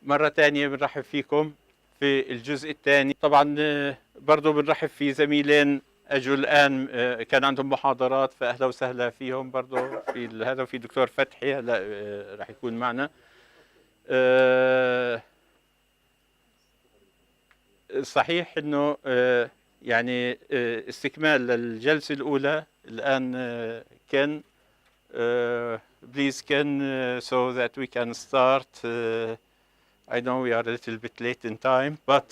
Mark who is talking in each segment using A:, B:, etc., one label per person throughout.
A: مرة تانية بنرحب فيكم في الجزء الثاني. طبعا برضو بنرحب في زميلين اجوا الان كان عندهم محاضرات، فاهلا وسهلا فيهم برضو في هذا. وفي دكتور فتحي هلا راح يكون معنا. صحيح انه يعني استكمال للجلسة الاولى الان. كان please Ken, so that we can start. I know we are a little bit late in time, but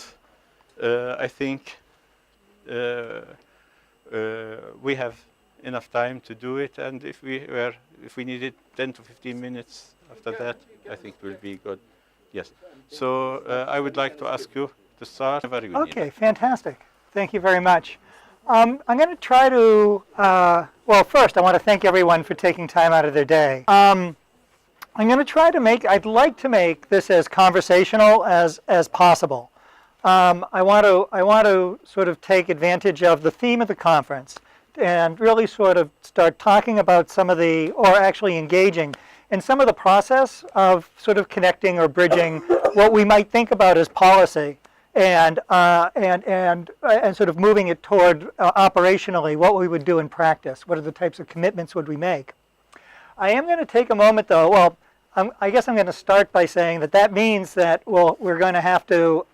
A: I think we have enough time to do it, and if we needed 10 to 15 minutes after that, I think it will be good. Yes. So I would like to ask you to start.
B: Okay, fantastic. Thank you very much. I'm going to try to, well, first I want to thank everyone for taking time out of their day. I'm going to try to I'd like to make this as conversational as possible. I want to sort of take advantage of the theme of the conference and really sort of start talking about some of the, or actually engaging in some of the process of sort of connecting or bridging what we might think about as policy and sort of moving it toward operationally what we would do in practice. What are the types of commitments would we make? I am going to take a moment though. Well, I guess I'm going to start by saying that means that we're going to have to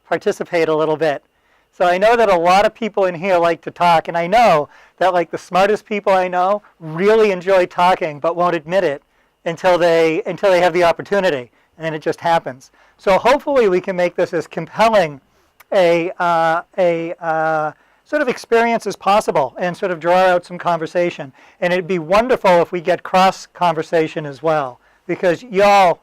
B: participate a little bit. So I know that a lot of people in here like to talk, and I know that like the smartest people I know really enjoy talking but won't admit it until they have the opportunity, and then it just happens. So hopefully we can make this as compelling a sort of experience as possible and sort of draw out some conversation. And it'd be wonderful if we get cross conversation as well, because y'all,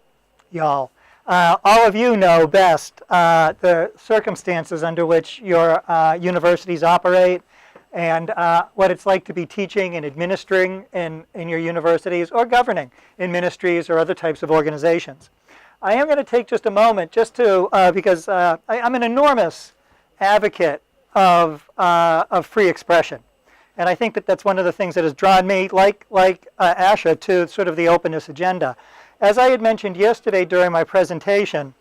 B: all of you know best the circumstances under which your universities operate and what it's like to be teaching and administering in your universities or governing in ministries or other types of organizations. I am going to take just a moment just to, because I'm an enormous advocate of free expression. And I think that that's one of the things that has drawn me, like Asha, to sort of the openness agenda. As I had mentioned yesterday during my presentation,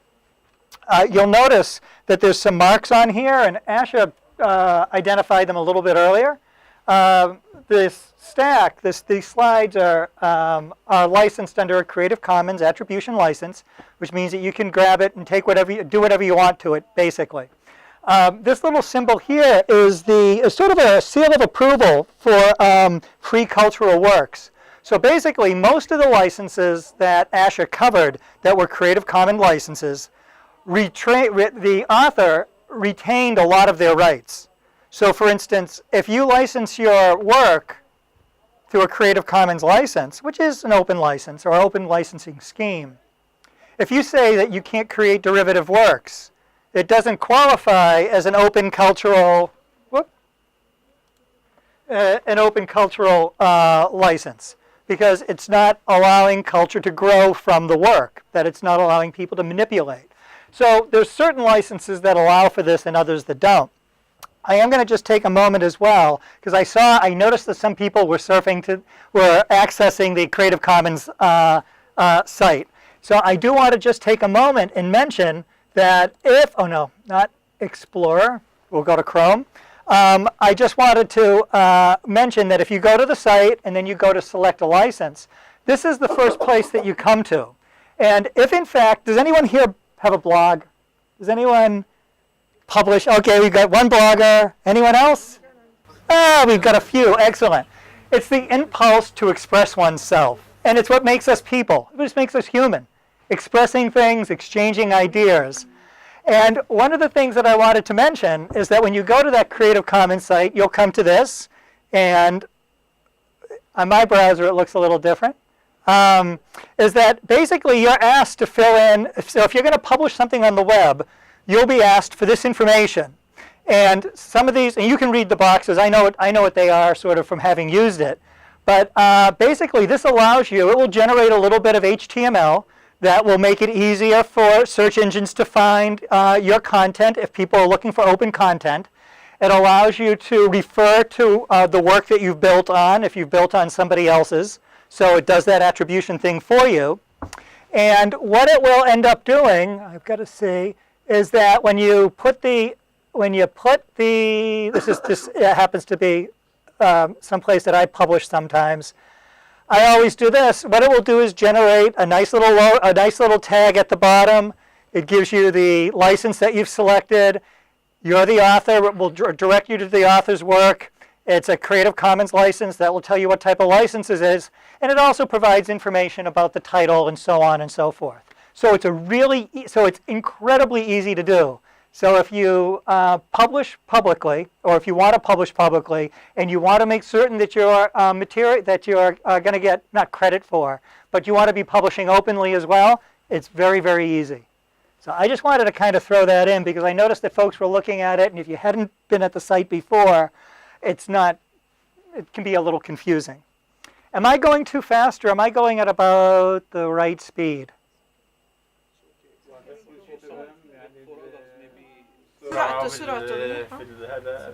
B: you'll notice that there's some marks on here, and Asha identified them a little bit earlier. This stack, these slides are licensed under a Creative Commons attribution license, which means that you can grab it and take do whatever you want to it, basically. This little symbol here is sort of a seal of approval for free cultural works. So basically, most of the licenses that Asha covered that were Creative Commons licenses, the author retained a lot of their rights. So for instance, if you license your work through a Creative Commons license, which is an open license or open licensing scheme, if you say that you can't create derivative works, it doesn't qualify as an open cultural license, because it's not allowing culture to grow from the work, that it's not allowing people to manipulate. So there's certain licenses that allow for this and others that don't. I am going to just take a moment as well, because I noticed that some people were accessing the Creative Commons site. So I do want to just take a moment and mention that not Explorer, we'll go to Chrome. I just wanted to mention that if you go to the site and then you go to select a license, this is the first place that you come to. And if in fact, does anyone here have a blog? Does anyone publish? Okay, we've got one blogger. Anyone else? We've got a few. Excellent. It's the impulse to express oneself. And it's what makes us people. It just makes us human. Expressing things, exchanging ideas. And one of the things that I wanted to mention is that when you go to that Creative Commons site, you'll come to this. And on my browser, it looks a little different. Is that basically you're asked to fill in. So if you're going to publish something on the web, you'll be asked for this information. And some of these, and you can read the boxes. I know what they are sort of from having used it. But basically, this allows you, it will generate a little bit of HTML that will make it easier for search engines to find your content if people are looking for open content. It allows you to refer to the work that you've built on if you've built on somebody else's. So it does that attribution thing for you. And what it will end up doing, I've got to see, is that when you put the, this happens to be someplace that I publish sometimes. I always do this. What it will do is generate a nice little tag at the bottom. It gives you the license that you've selected. You're the author. It will direct you to the author's work. It's a Creative Commons license that will tell you what type of license it is. And it also provides information about the title and so on and so forth. So it's it's incredibly easy to do. So if you publish publicly, or if you want to publish publicly, and you want to make certain that your material that you're going to get not credit for, but you want to be publishing openly as well, it's very, very easy. So I just wanted to kind of throw that in because I noticed that folks were looking at it, and if you hadn't been at the site before, it can be a little confusing. Am I going too fast, or am I going at about the right speed?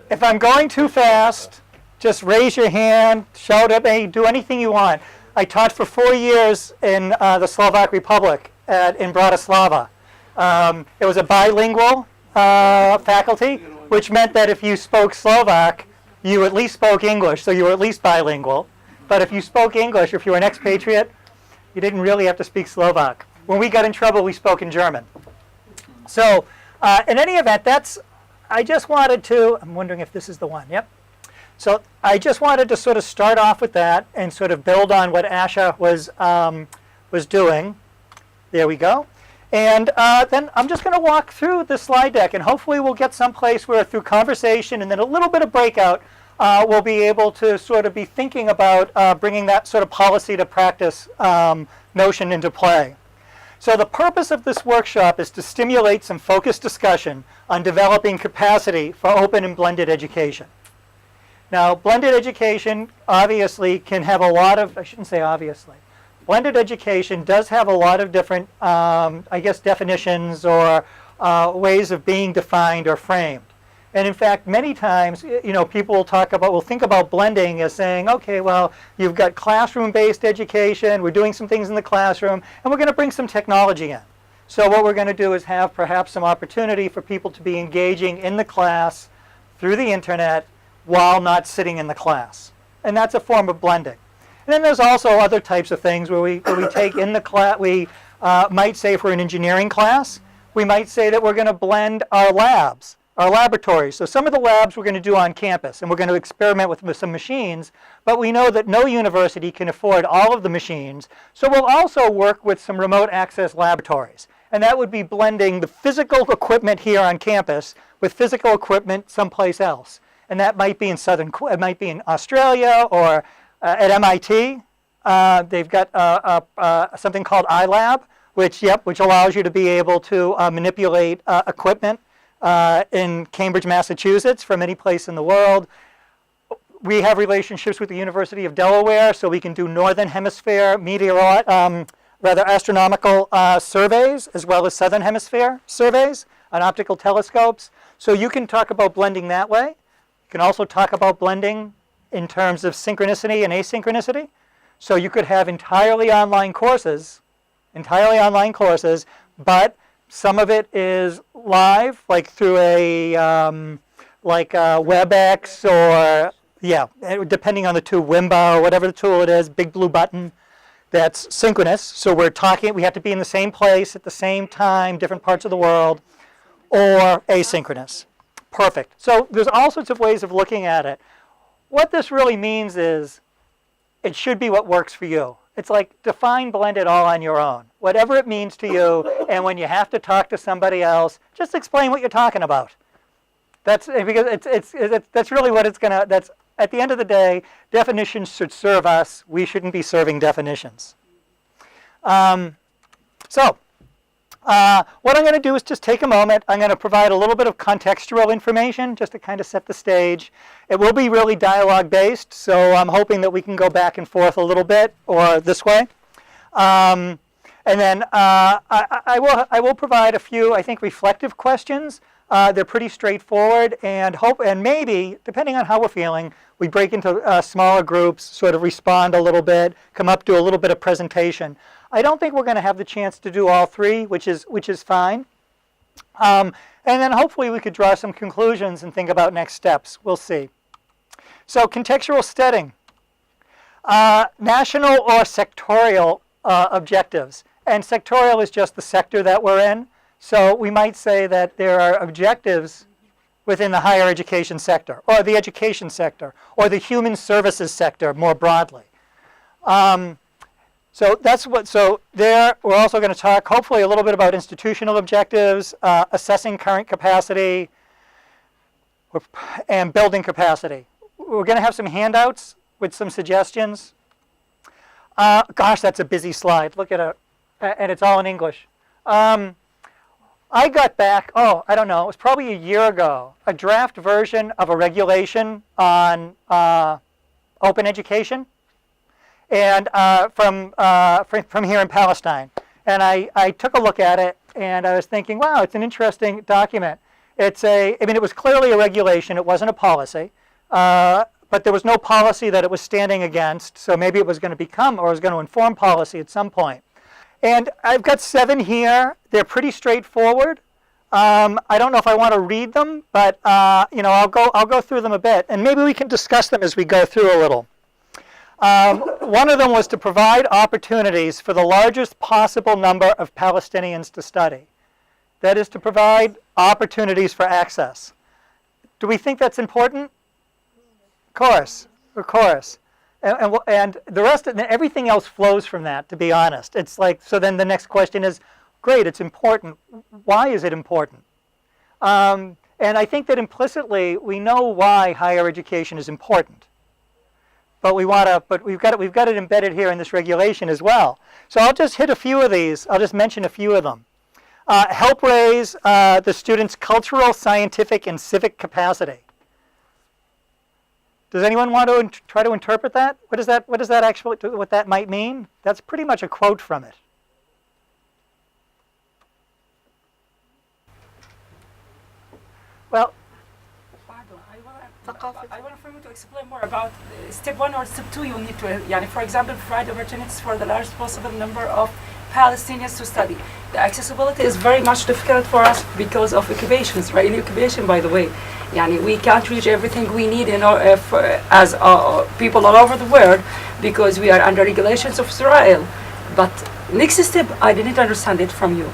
B: If I'm going too fast, just raise your hand, shout at me, do anything you want. I taught for 4 years in the Slovak Republic in Bratislava. It was a bilingual faculty, which meant that if you spoke Slovak, you at least spoke English, so you were at least bilingual. But if you spoke English, if you were an expatriate, you didn't really have to speak Slovak. When we got in trouble, we spoke in German. So in any event, I just wanted to, I'm wondering if this is the one, yep. So I just wanted to sort of start off with that and sort of build on what Asha was doing. There we go. And then I'm just going to walk through the slide deck, and hopefully we'll get someplace where through conversation and then a little bit of breakout, we'll be able to sort of be thinking about bringing that sort of policy to practice notion into play. So the purpose of this workshop is to stimulate some focused discussion on developing capacity for open and blended education. Now, blended education obviously can have a lot of, I shouldn't say obviously, blended education does have a lot of different, I guess, definitions or ways of being defined or framed. And in fact, many times, people will think about blending as saying, okay, well, you've got classroom-based education, we're doing some things in the classroom, and we're going to bring some technology in. So what we're going to do is have perhaps some opportunity for people to be engaging in the class through the internet while not sitting in the class. And that's a form of blending. And then there's also other types of things where we take in the class, we might say if we're an engineering class, we might say that we're going to blend our labs, our laboratories. So some of the labs we're going to do on campus, and we're going to experiment with some machines, but we know that no university can afford all of the machines, so we'll also work with some remote access laboratories. And that would be blending the physical equipment here on campus with physical equipment someplace else. And that might be it might be in Australia or at MIT. They've got something called iLab, which allows you to be able to manipulate equipment in Cambridge, Massachusetts, from any place in the world. We have relationships with the University of Delaware, so we can do Northern Hemisphere astronomical surveys, as well as Southern Hemisphere surveys on optical telescopes. So you can talk about blending that way. You can also talk about blending in terms of synchronicity and asynchronicity. So you could have entirely online courses, but some of it is live, like through a WebEx or, depending on the tool, Wimba or whatever the tool it is, Big Blue Button, that's synchronous. So we have to be in the same place at the same time, different parts of the world, or asynchronous. Perfect. So there's all sorts of ways of looking at it. What this really means is it should be what works for you. It's like define blended all on your own, whatever it means to you. And when you have to talk to somebody else, just explain what you're talking about. That's because that's really what it's gonna. That's at the end of the day, definitions should serve us. We shouldn't be serving definitions. What I'm going to do is just take a moment. I'm going to provide a little bit of contextual information just to kind of set the stage. It will be really dialogue-based, so I'm hoping that we can go back and forth a little bit or this way. And then I will provide a few, I think, reflective questions. They're pretty straightforward, and maybe, depending on how we're feeling, We break into smaller groups, sort of respond a little bit, come up, do a little bit of presentation. I don't think we're going to have the chance to do all three, which is fine. And then hopefully we could draw some conclusions and think about next steps. We'll see. So contextual setting. National or sectorial objectives. And sectorial is just the sector that we're in. So we might say that there are objectives within the higher education sector, or the education sector, or the human services sector more broadly. So that's what, so there we're also going to talk hopefully a little bit about institutional objectives, assessing current capacity, and building capacity. We're going to have some handouts with some suggestions. Gosh, that's a busy slide. Look at it, and it's all in English. I got back, I don't know, it was probably a year ago, a draft version of a regulation on open education, and from here in Palestine. And I took a look at it, and I was thinking, wow, it's an interesting document. I mean, it was clearly a regulation. It wasn't a policy. But there was no policy that it was standing against, so maybe it was going to become or was going to inform policy at some point. And I've got 7 here. They're pretty straightforward. I don't know if I want to read them, but you know, I'll go through them a bit, and maybe we can discuss them as we go through a little. One of them was to provide opportunities for the largest possible number of Palestinians to study. That is to provide opportunities for access. Do we think that's important? Of course, of course. And the rest of everything else flows from that, to be honest. It's like, so then the next question is, great, it's important. Why is it important? And I think that implicitly we know why higher education is important. But we've got it embedded here in this regulation as well. So I'll just hit a few of these. I'll just mention a few of them. Help raise the students' cultural, scientific, and civic capacity. Does anyone want to try to interpret that? What does that actually, what that might mean? That's pretty much a quote from it. Well,
C: I want for you to explain more about step 1 or step 2. You need to, for example, provide opportunities for the largest possible number of Palestinians to study. The accessibility is very much difficult for us because of occupations, right? In occupation, by the way, we can't reach everything we need as people all over the world because we are under regulations of Israel. But next step, I didn't understand it from you.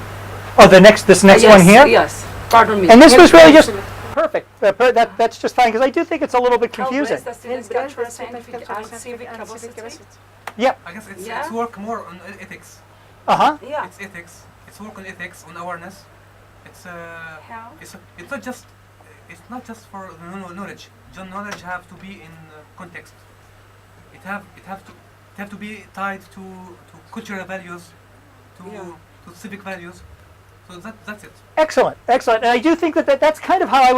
B: Oh, this next one here?
C: Yes, pardon me.
B: And this was really just perfect. That's just fine, because I do think it's a little bit confusing.
C: Help raise the students' cultural, scientific, and civic capacity.
B: Yep.
D: I guess it's work more on ethics.
B: Uh-huh.
C: Yeah.
D: It's ethics. It's work on ethics, on awareness.
C: How?
D: It's not just for the knowledge. Knowledge have to be in context. It have to be tied to cultural values, to civic values. So that's it.
B: Excellent, excellent. And I do think that's kind of how I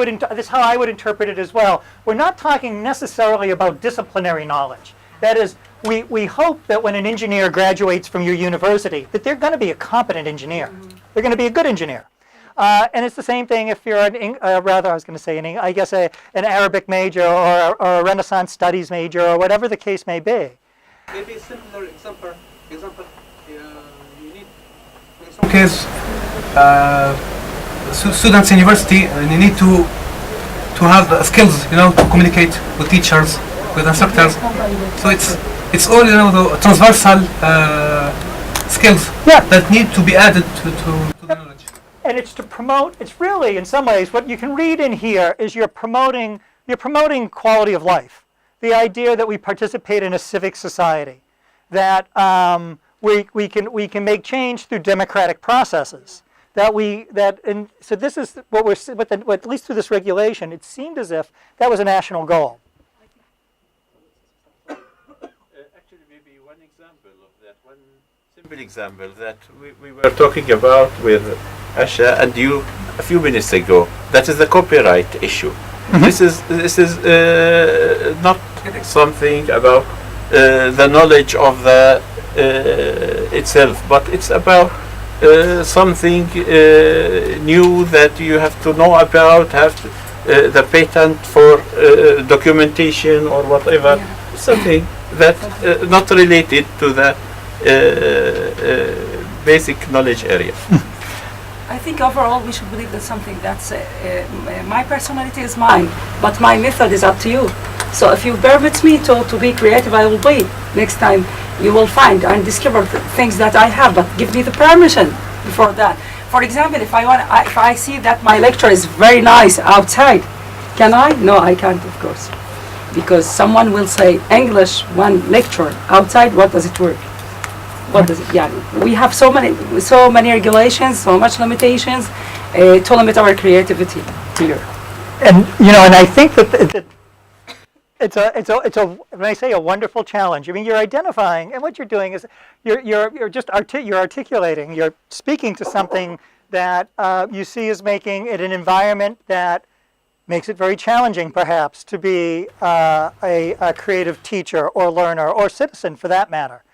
B: would interpret it as well. We're not talking necessarily about disciplinary knowledge. That is, we hope that when an engineer graduates from your university, that they're going to be a competent engineer. They're going to be a good engineer. And it's the same thing if you're an Arabic major or a Renaissance studies major or whatever the case may be.
D: Maybe a simpler example. You need, in some case, students in university they need to have skills, to communicate with teachers, with instructors. So it's all the transversal skills that need to be added to the knowledge.
B: And it's to promote. It's really, in some ways, what you can read in here is you're promoting quality of life. The idea that we participate in a civic society, that we can make change through democratic processes. So this is what at least through this regulation, it seemed as if that was a national goal.
A: Actually, maybe one example of that, one simple example that we were talking about with Asha and you a few minutes ago. That is the copyright issue. Mm-hmm. This is not something about the knowledge of the itself, but it's about something new that you have to know about, the patent for documentation or whatever, something that not related to the basic knowledge area.
C: I think overall we should believe that something that's my personality is mine, but my method is up to you. So if you permit me to be creative, I will be. Next time you will find and discover things that I have, but give me the permission before that. For example, if I see that my lecture is very nice outside, can I? No, I can't, of course, because someone will say English one lecture outside. What does it work? What does it? Yeah, we have so many regulations, so much limitations to limit our creativity here.
B: And and I think that it's a when I say a wonderful challenge, I mean you're identifying, and what you're doing is you're articulating, you're speaking to something that you see as making it an environment that makes it very challenging, perhaps, to be a creative teacher or learner or citizen, for that matter.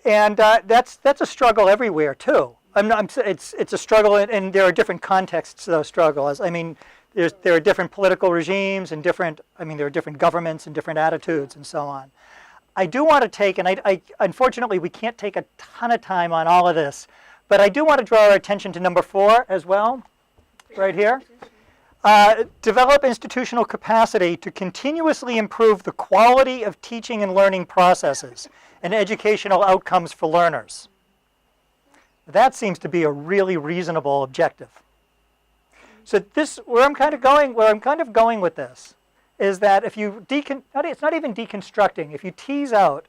B: And that's a struggle everywhere too. It's a struggle, and there are different contexts to those struggles. I mean, there are different political regimes and there are different governments and different attitudes and so on. I do want to take, and I unfortunately we can't take a ton of time on all of this, but I do want to draw our attention to number 4 as well, right here. Develop institutional capacity to continuously improve the quality of teaching and learning processes and educational outcomes for learners. That seems to be a really reasonable objective. So where I'm kind of going with this is that if you it's not even deconstructing. If you tease out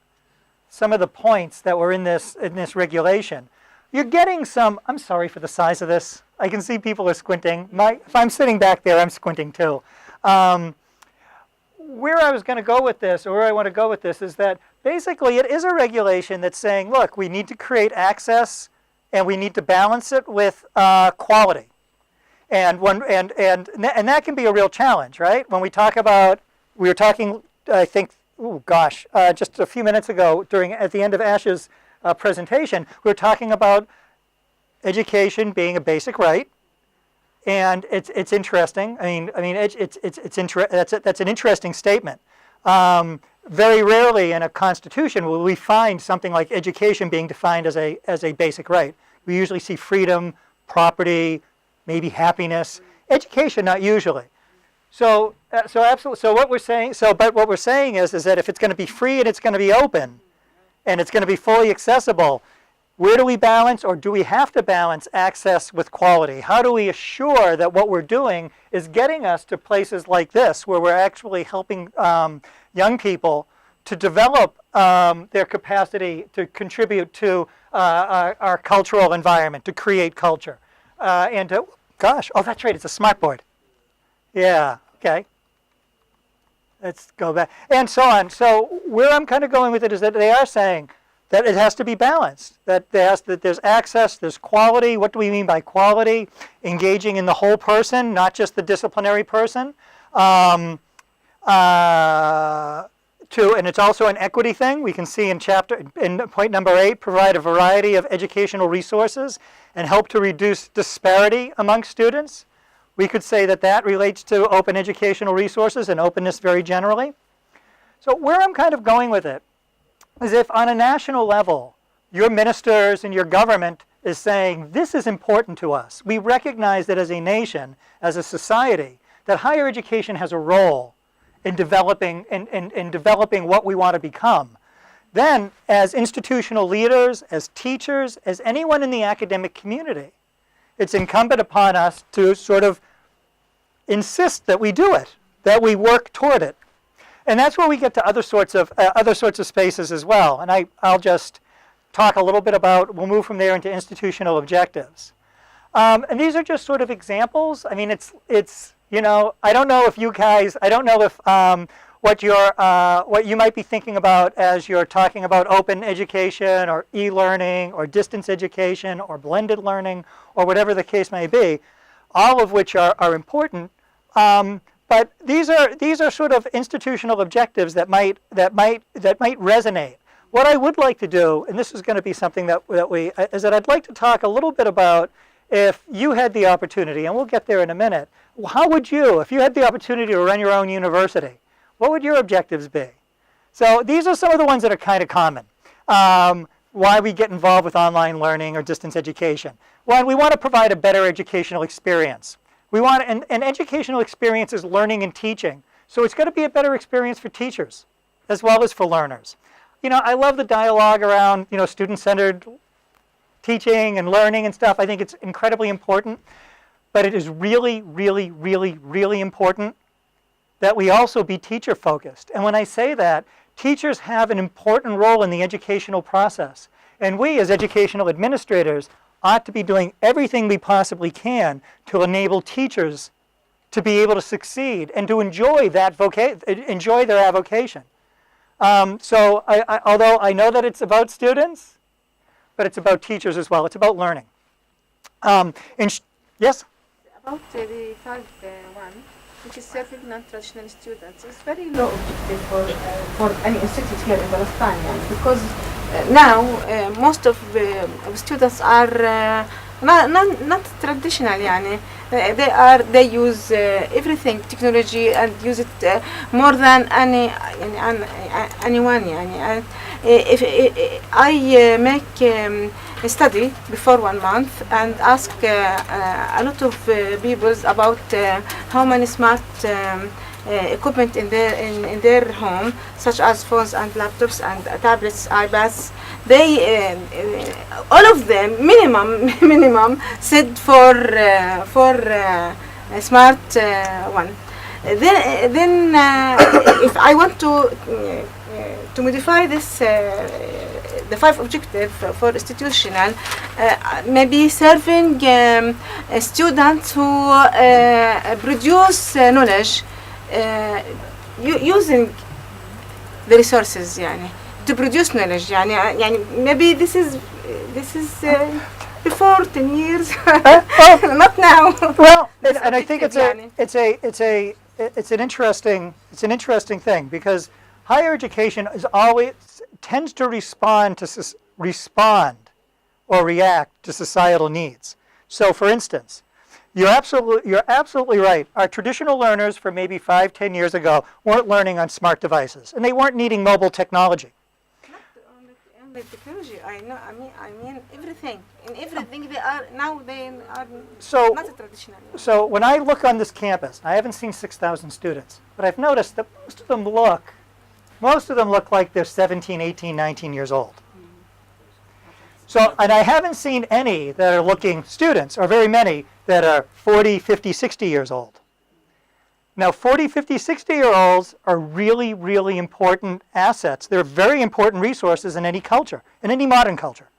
B: some of the points that were in this regulation, you're getting some. I'm sorry for the size of this. I can see people are squinting. If I'm sitting back there, I'm squinting too. Where I was going to go with this, or where I want to go with this, is that basically it is a regulation that's saying, look, we need to create access, and we need to balance it with quality. And that can be a real challenge, right? When we were talking, I think, just a few minutes ago at the end of Ash's presentation, we were talking about education being a basic right, and it's interesting. That's an interesting statement. Very rarely in a constitution will we find something like education being defined as a basic right. We usually see freedom, property, maybe happiness. Education, not usually. So absolutely. So what we're saying. But what we're saying is that if it's going to be free and it's going to be open, and it's going to be fully accessible, where do we balance, or do we have to balance access with quality? How do we assure that what we're doing is getting us to places like this, where we're actually helping young people to develop their capacity to contribute to our cultural environment, to create culture, and to, that's right, it's a smart board. Yeah, okay. Let's go back, and so on. So where I'm kind of going with it is that they are saying that it has to be balanced, that there's access, there's quality. What do we mean by quality? Engaging in the whole person, not just the disciplinary person. And it's also an equity thing. We can see in point number 8, provide a variety of educational resources and help to reduce disparity among students. We could say that relates to open educational resources and openness very generally. So where I'm kind of going with it is if on a national level, your ministers and your government is saying, this is important to us. We recognize that as a nation, as a society, that higher education has a role in developing what we want to become. Then, as institutional leaders, as teachers, as anyone in the academic community, it's incumbent upon us to sort of insist that we do it, that we work toward it. And that's where we get to other sorts of spaces as well. And I'll just talk a little bit about. We'll move from there into institutional objectives. And these are just sort of examples. I mean, it's I don't know if you guys. I don't know if what you might be thinking about as you're talking about open education or e-learning or distance education or blended learning or whatever the case may be, all of which are important. But these are sort of institutional objectives that might resonate. What I would like to do, and this is going to be something that I'd like to talk a little bit about if you had the opportunity, and we'll get there in a minute, how would you, if you had the opportunity to run your own university, what would your objectives be? So these are some of the ones that are kind of common. Why we get involved with online learning or distance education. One, we want to provide a better educational experience. We want, and educational experience is learning and teaching. So it's got to be a better experience for teachers as well as for learners. You know, I love the dialogue around, you know, student-centered teaching and learning and stuff. I think it's incredibly important. But it is really, really, really, really important that we also be teacher-focused. And when I say that, teachers have an important role in the educational process. And we, as educational administrators, ought to be doing everything we possibly can to enable teachers to be able to succeed and to enjoy that enjoy their avocation. So although I know that it's about students, but it's about teachers as well. It's about learning. Yes?
E: About the third one, which is serving non-traditional students, it's very low objective for any institute here in Palestine, because now most of the students are not traditional, they use everything technology and use it more than anyone. If I make a study before 1 month and ask a lot of people about how many smart equipment in their home, such as phones and laptops and tablets, iPads, they all of them minimum said for a smart one. Then if I want to modify this the 5 objectives for institutional, maybe serving students who produce knowledge using the resources, to produce knowledge. Maybe this is before 10 years, not now.
B: Well, and I think it's an interesting thing, because higher education is always tends to respond or react to societal needs. So, for instance, you're absolutely right. Our traditional learners for maybe 5-10 years ago weren't learning on smart devices, and they weren't needing mobile technology.
E: Not only technology. I mean everything. In everything they are now. They are not traditional.
B: So when I look on this campus, I haven't seen 6,000 students, but I've noticed that most of them look like they're 17, 18, 19 years old. So, and I haven't seen any that are looking students, or very many that are 40, 50, 60 years old. Now, 40, 50, 60-year-olds are really, really important assets. They're very important resources in any culture, in any modern culture.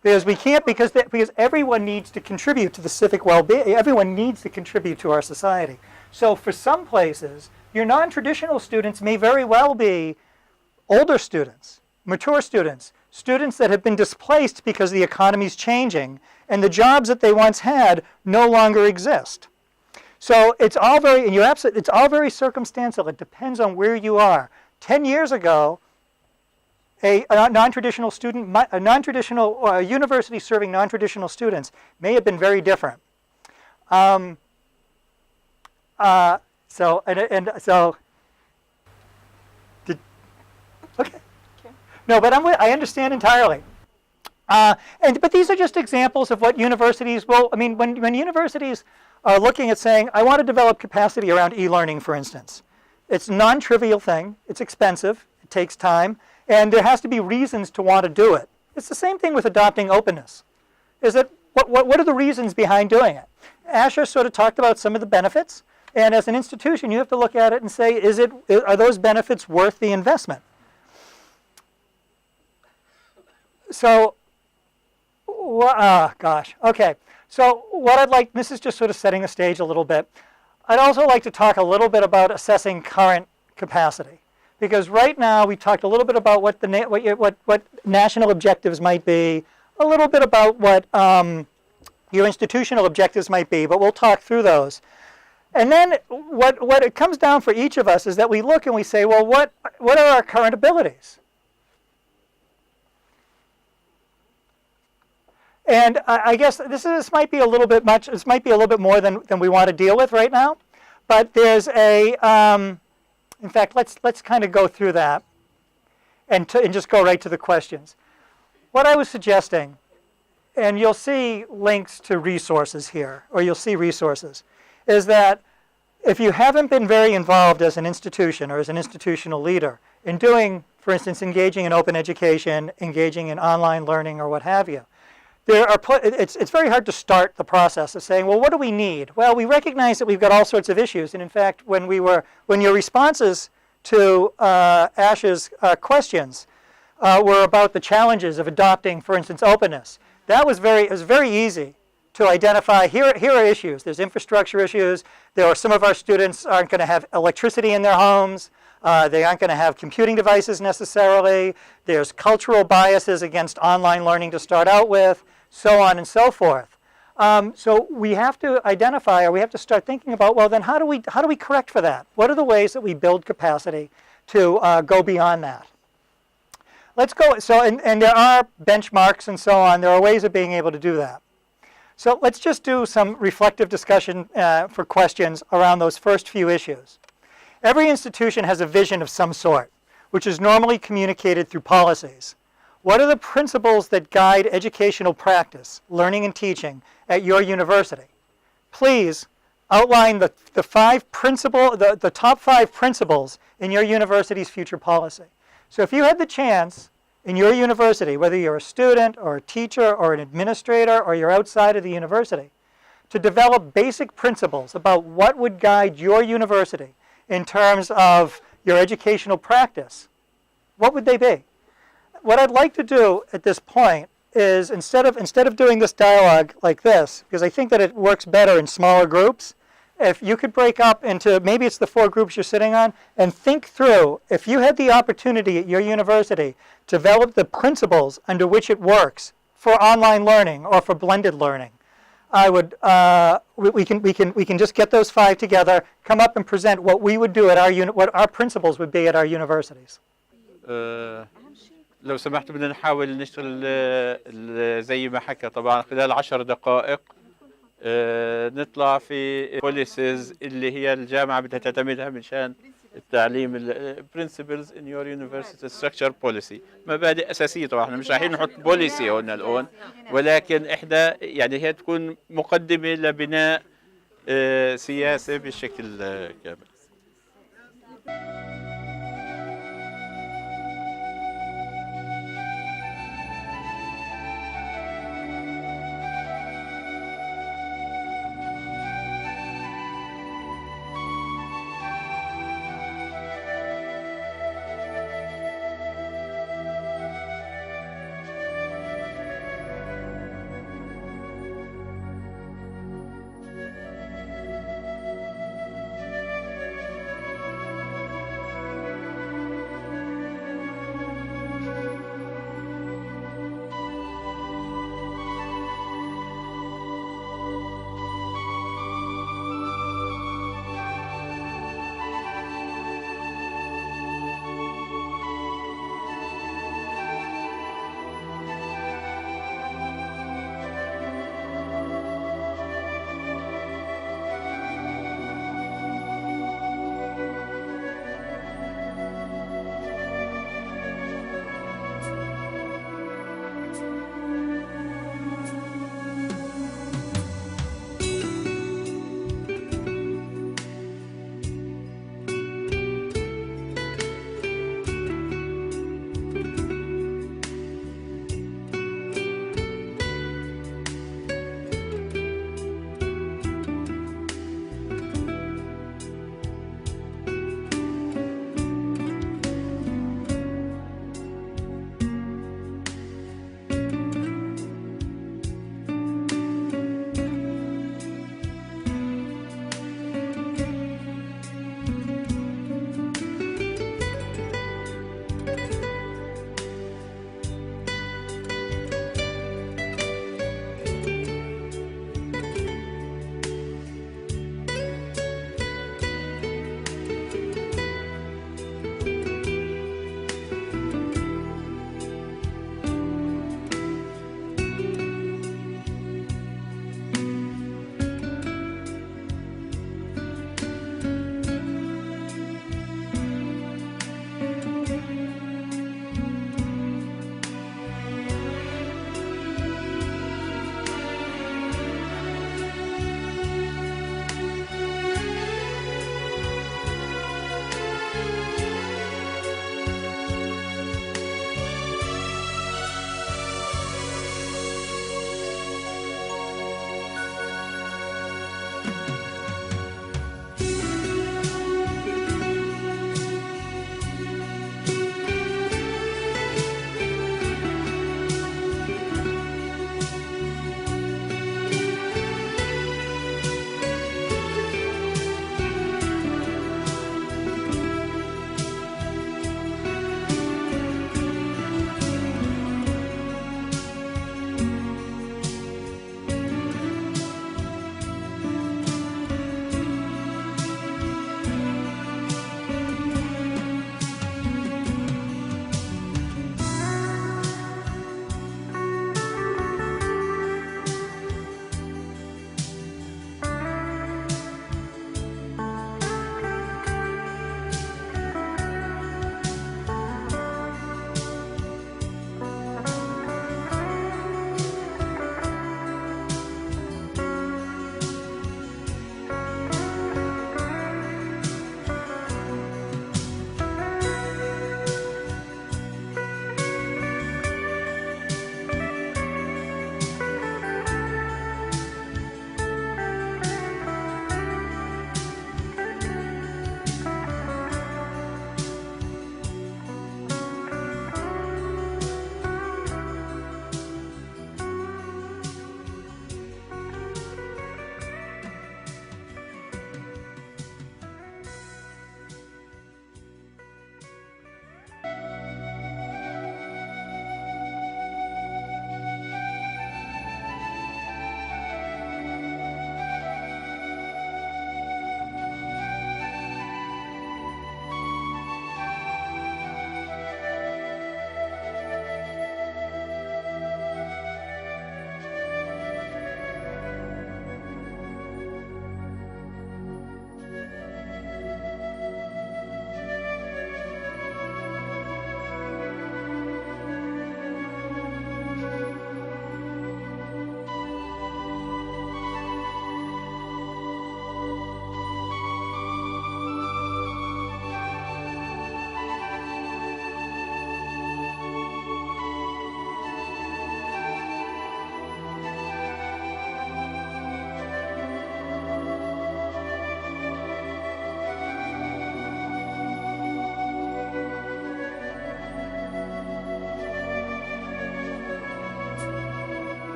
B: Because we can't, because everyone needs to contribute to the civic well-being. Everyone needs to contribute to our society. So for some places, your non-traditional students may very well be older students, mature students, students that have been displaced because the economy is changing and the jobs that they once had no longer exist. So it's all very circumstantial. It depends on where you are. 10 years ago, a non-traditional student, a non-traditional university serving non-traditional students may have been very different. Okay. No, but I understand entirely. But these are just examples of what universities will. I mean, when universities are looking at saying, I want to develop capacity around e-learning, for instance, it's a non-trivial thing. It's expensive. It takes time, and there has to be reasons to want to do it. It's the same thing with adopting openness. What are the reasons behind doing it? Asher sort of talked about some of the benefits. And as an institution, you have to look at it and say, are those benefits worth the investment? So, gosh, okay. So what I'd like, this is just sort of setting the stage a little bit. I'd also like to talk a little bit about assessing current capacity. Because right now, we talked a little bit about what national objectives might be, a little bit about what your institutional objectives might be, but we'll talk through those. And then what it comes down for each of us is that we look and we say, well, what are our current abilities? And I guess this might be a little bit much. This might be a little bit more than we want to deal with right now. But there's a, in fact, let's kind of go through that and just go right to the questions. What I was suggesting, and you'll see links to resources here, or you'll see resources, is that if you haven't been very involved as an institution or as an institutional leader in doing, for instance, engaging in open education, engaging in online learning or what have you, it's very hard to start the process of saying, well, what do we need? Well, we recognize that we've got all sorts of issues. And in fact, when your responses to Ash's questions were about the challenges of adopting, for instance, openness, it was very easy to identify, here are issues. There's infrastructure issues. Some of our students aren't going to have electricity in their homes. They aren't going to have computing devices necessarily. There's cultural biases against online learning to start out with, so on and so forth. So we have to identify, or we have to start thinking about, well, then how do we correct for that? What are the ways that we build capacity to go beyond that? Let's go, and there are benchmarks and so on. There are ways of being able to do that. So let's just do some reflective discussion for questions around those first few issues. Every institution has a vision of some sort, which is normally communicated through policies. What are the principles that guide educational practice, learning and teaching at your university? Please outline the top 5 principles in your university's future policy. So if you had the chance in your university, whether you're a student or a teacher or an administrator or you're outside of the university, to develop basic principles about what would guide your university in terms of your educational practice, what would they be? What I'd like to do at this point is instead of doing this dialogue like this, because I think that it works better in smaller groups, if you could break up into, maybe it's the 4 groups you're sitting on, and think through, if you had the opportunity at your university to develop the principles under which it works for online learning or for blended learning, I would, we can just get those 5 together, come up and present what we would do at what our principles would be at our universities.
A: لو سمحت بدنا نحاول نشتغل زي ما حكى طبعا خلال 10 دقائق نطلع في policies اللي هي الجامعة بدها تعتمدها مشان التعليم principles in your university structure policy مبادئ أساسية طبعا احنا مش رايحين نحط policy هون الآن ولكن إحدى يعني هي تكون مقدمة لبناء سياسة بشكل كامل.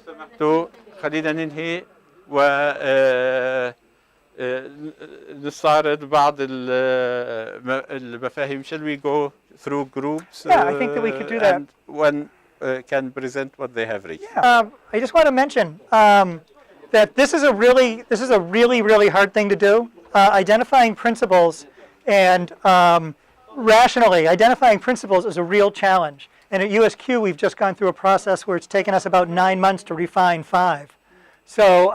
A: سمحتوا خلينا ننهي و نستعرض بعض المفاهيم. Shall we go through groups?
B: Yeah, I think that we could do that.
A: And one can present what they have reached.
B: Yeah. I just want to mention that this is a really hard thing to do. Identifying principles and rationally identifying principles is a real challenge. And at USQ, we've just gone through a process where it's taken us about 9 months to refine 5. So,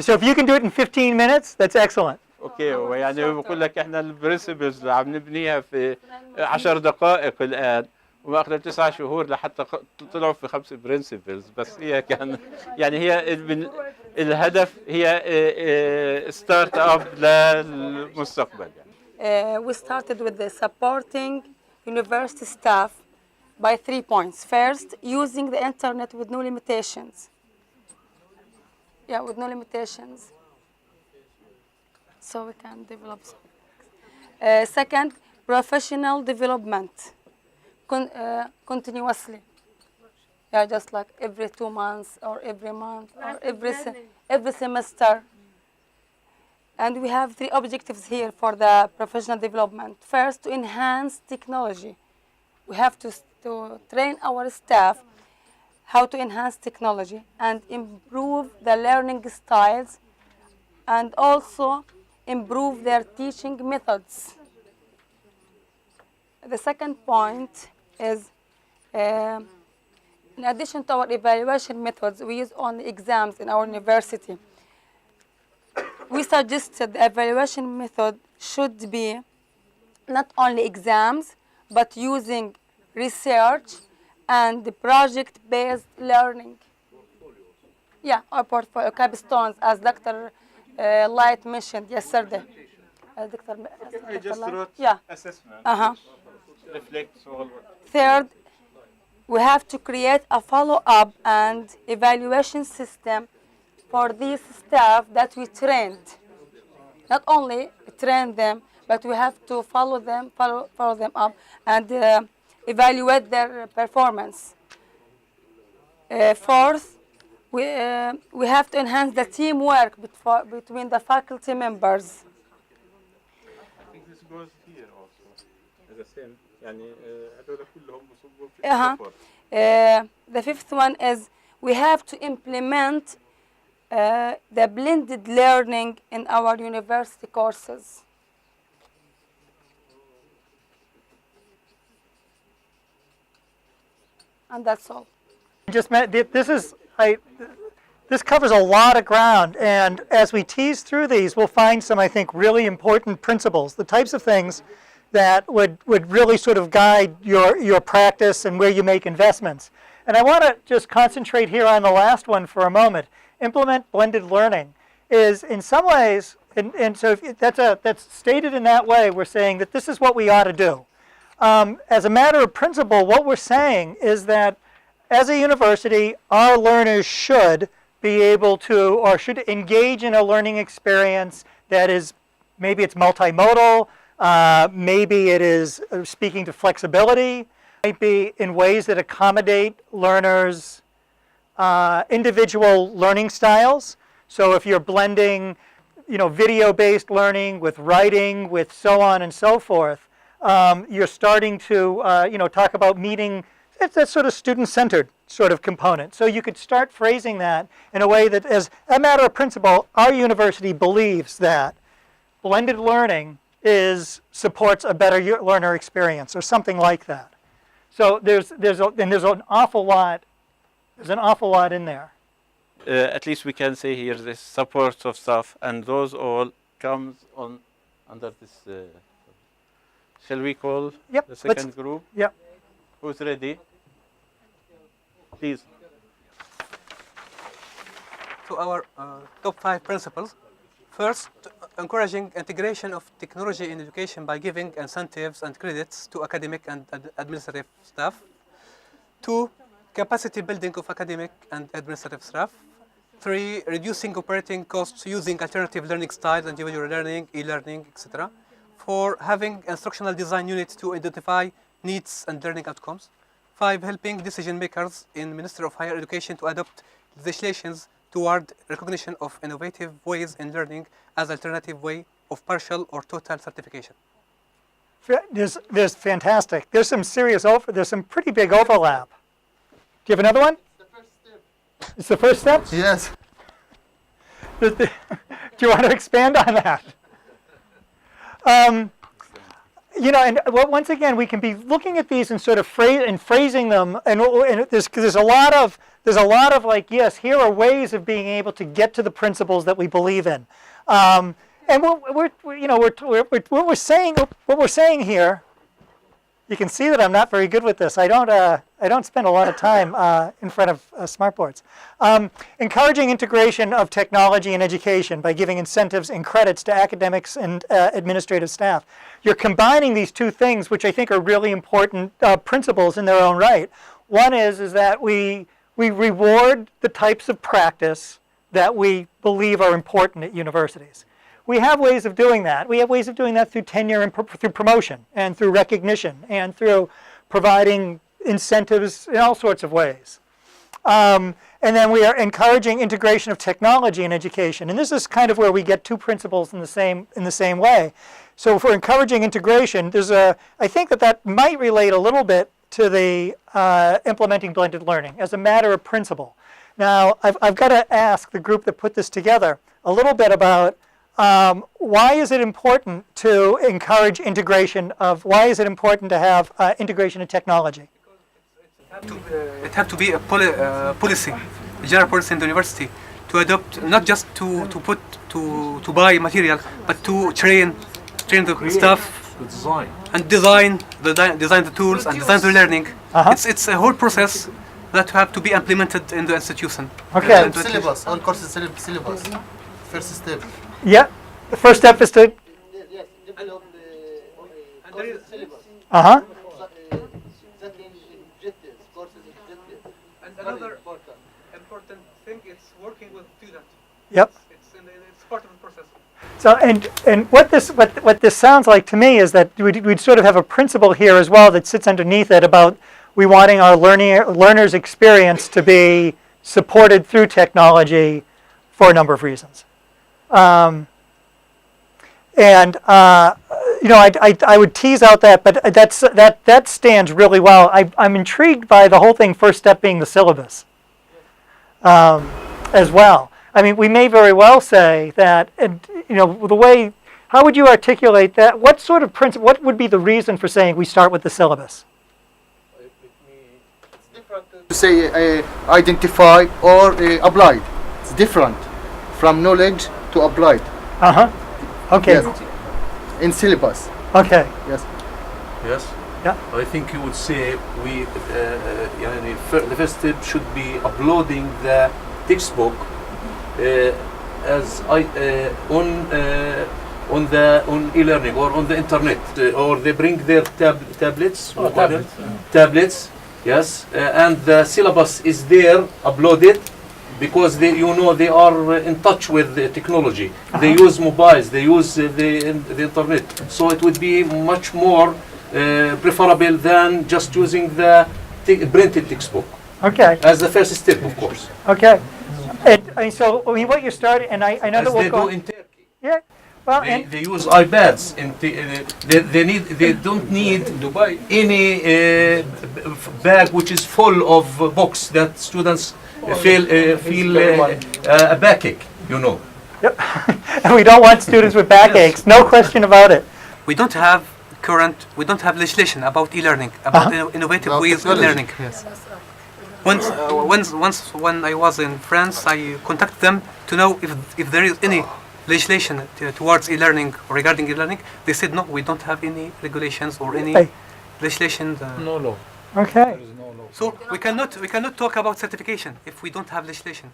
B: so if you can do it in 15 minutes, that's excellent.
A: اوكي ويعني بقول لك احنا البرنسبلز اللي عم نبنيها في 10 دقائق الان وما اخذ 9 شهور لحتى طلعوا في 5 برنسبلز. بس هي كان يعني هي الهدف هي ستارت اب للمستقبل يعني.
F: We started with the supporting university staff by 3 points. First, using the internet with no limitations. Yeah, with no limitations. So we can develop something. Second, professional development continuously. Yeah, just like every 2 months or every month or every semester. And we have 3 objectives here for the professional development. First, to enhance technology. We have to train our staff how to enhance technology and improve the learning styles and also improve their teaching methods. The second point is, in addition to our evaluation methods, we use only exams in our university. We suggested the evaluation method should be not only exams, but using research and project-based learning. Yeah, our portfolio capstones, as Dr. Light mentioned yesterday. Dr.
A: I just wrote assessment. Reflects all.
F: Third, we have to create a follow-up and evaluation system for these staff that we trained. Not only train them, but we have to follow them up and evaluate their performance. Fourth, we have to enhance the teamwork between the faculty members.
A: I think this goes here also as a same. يعني هذول كلهم بصبوا في support.
F: The fifth one is we have to implement the blended learning in our university courses. And that's all.
B: This covers a lot of ground, and as we tease through these, we'll find some, I think, really important principles, the types of things that would really sort of guide your practice and where you make investments. And I want to just concentrate here on the last one for a moment. Implement blended learning is in some ways, and so if that's stated in that way, we're saying that this is what we ought to do. As a matter of principle, what we're saying is that as a university, our learners should be able to, or should engage in a learning experience that is, maybe it's multimodal, maybe it is speaking to flexibility, might be in ways that accommodate learners' individual learning styles. So if you're blending, video-based learning with writing, with so on and so forth, you're starting to, talk about meeting. It's that sort of student-centered sort of component. So you could start phrasing that in a way that, as a matter of principle, our university believes that blended learning supports a better learner experience, or something like that. So there's an awful lot. There's an awful lot in there.
A: At least we can say here the supports of stuff, and those all comes under this. Shall we call the second group?
B: Yep.
A: Who's ready? Please.
D: To our top 5 principles. First, encouraging integration of technology in education by giving incentives and credits to academic and administrative staff. 2, capacity building of academic and administrative staff. 3, reducing operating costs using alternative learning styles, individual learning, e-learning, etc. 4, having instructional design units to identify needs and learning outcomes. 5. Helping decision makers in Ministry of Higher Education to adopt legislations toward recognition of innovative ways in learning as alternative way of partial or total certification.
B: There's fantastic. There's some there's some pretty big overlap. Do you have another one? It's the first step?
G: Yes.
B: Do you want to expand on that? You know, and once again, we can be looking at these and sort of phrasing them, and there's a lot of like, yes, here are ways of being able to get to the principles that we believe in, and what we're saying here. You can see that I'm not very good with this. I don't spend a lot of time in front of smartboards. Encouraging integration of technology and education by giving incentives and credits to academics and administrative staff. You're combining these two things, which I think are really important principles in their own right. One is that we reward the types of practice that we believe are important at universities. We have ways of doing that. We have ways of doing that through tenure and through promotion and through recognition and through providing incentives in all sorts of ways. And then we are encouraging integration of technology in education. And this is kind of where we get two principles in the same way. So if we're encouraging integration, I think that might relate a little bit to the implementing blended learning as a matter of principle. Now, I've got to ask the group that put this together a little bit about why is it important to encourage integration of, why is it important to have integration of technology?
D: It have to be a policy, a general policy in the university, to adopt, not just to buy material, but to train the staff, and design the tools and design the learning. It's a whole process that have to be implemented in the institution.
B: Okay.
G: Syllabus, all courses syllabus. First step.
B: Yeah, the first step is to.
G: Yes, develop the courses syllabus. Exactly objectives, courses objectives.
D: And another important thing is working with students.
B: Yep.
D: It's part of the process.
B: So and what this sounds like to me is that we'd sort of have a principle here as well that sits underneath it about we wanting our learners' experience to be supported through technology for a number of reasons. I would tease out that, but that stands really well. I'm intrigued by the whole thing. First step being the syllabus, as well. I mean, we may very well say that, the way. How would you articulate that? What sort of principle? What would be the reason for saying we start with the syllabus?
G: It's different to say identify or applied. It's different from knowledge to applied.
B: Okay.
G: Yes. In syllabus.
B: Okay.
G: Yes.
H: Yes.
B: Yeah.
H: I think you would say the first step should be uploading the textbook on e-learning or on the internet, or they bring their tablets. Tablets. Yes, and the syllabus is there uploaded. Because they are in touch with the technology. They use mobiles, they use the internet. So it would be much more preferable than just using the printed textbook.
B: Okay.
H: As the first step, of course.
B: Okay. What you're starting, and I know
H: As
B: that we'll
H: they
B: go.
H: do in Turkey.
B: Yeah. Well,
H: They use iPads. They don't need any bag which is full of books that students feel a backache,
B: Yep. And we don't want students with backaches. No question about it.
D: We don't have legislation about e-learning, about innovative ways of learning.
G: Yes.
D: Once when I was in France, I contacted them to know if there is any legislation towards e-learning or regarding e-learning. They said no, we don't have any regulations or any legislation.
H: No law.
B: Okay.
D: So we cannot talk about certification if we don't have legislation.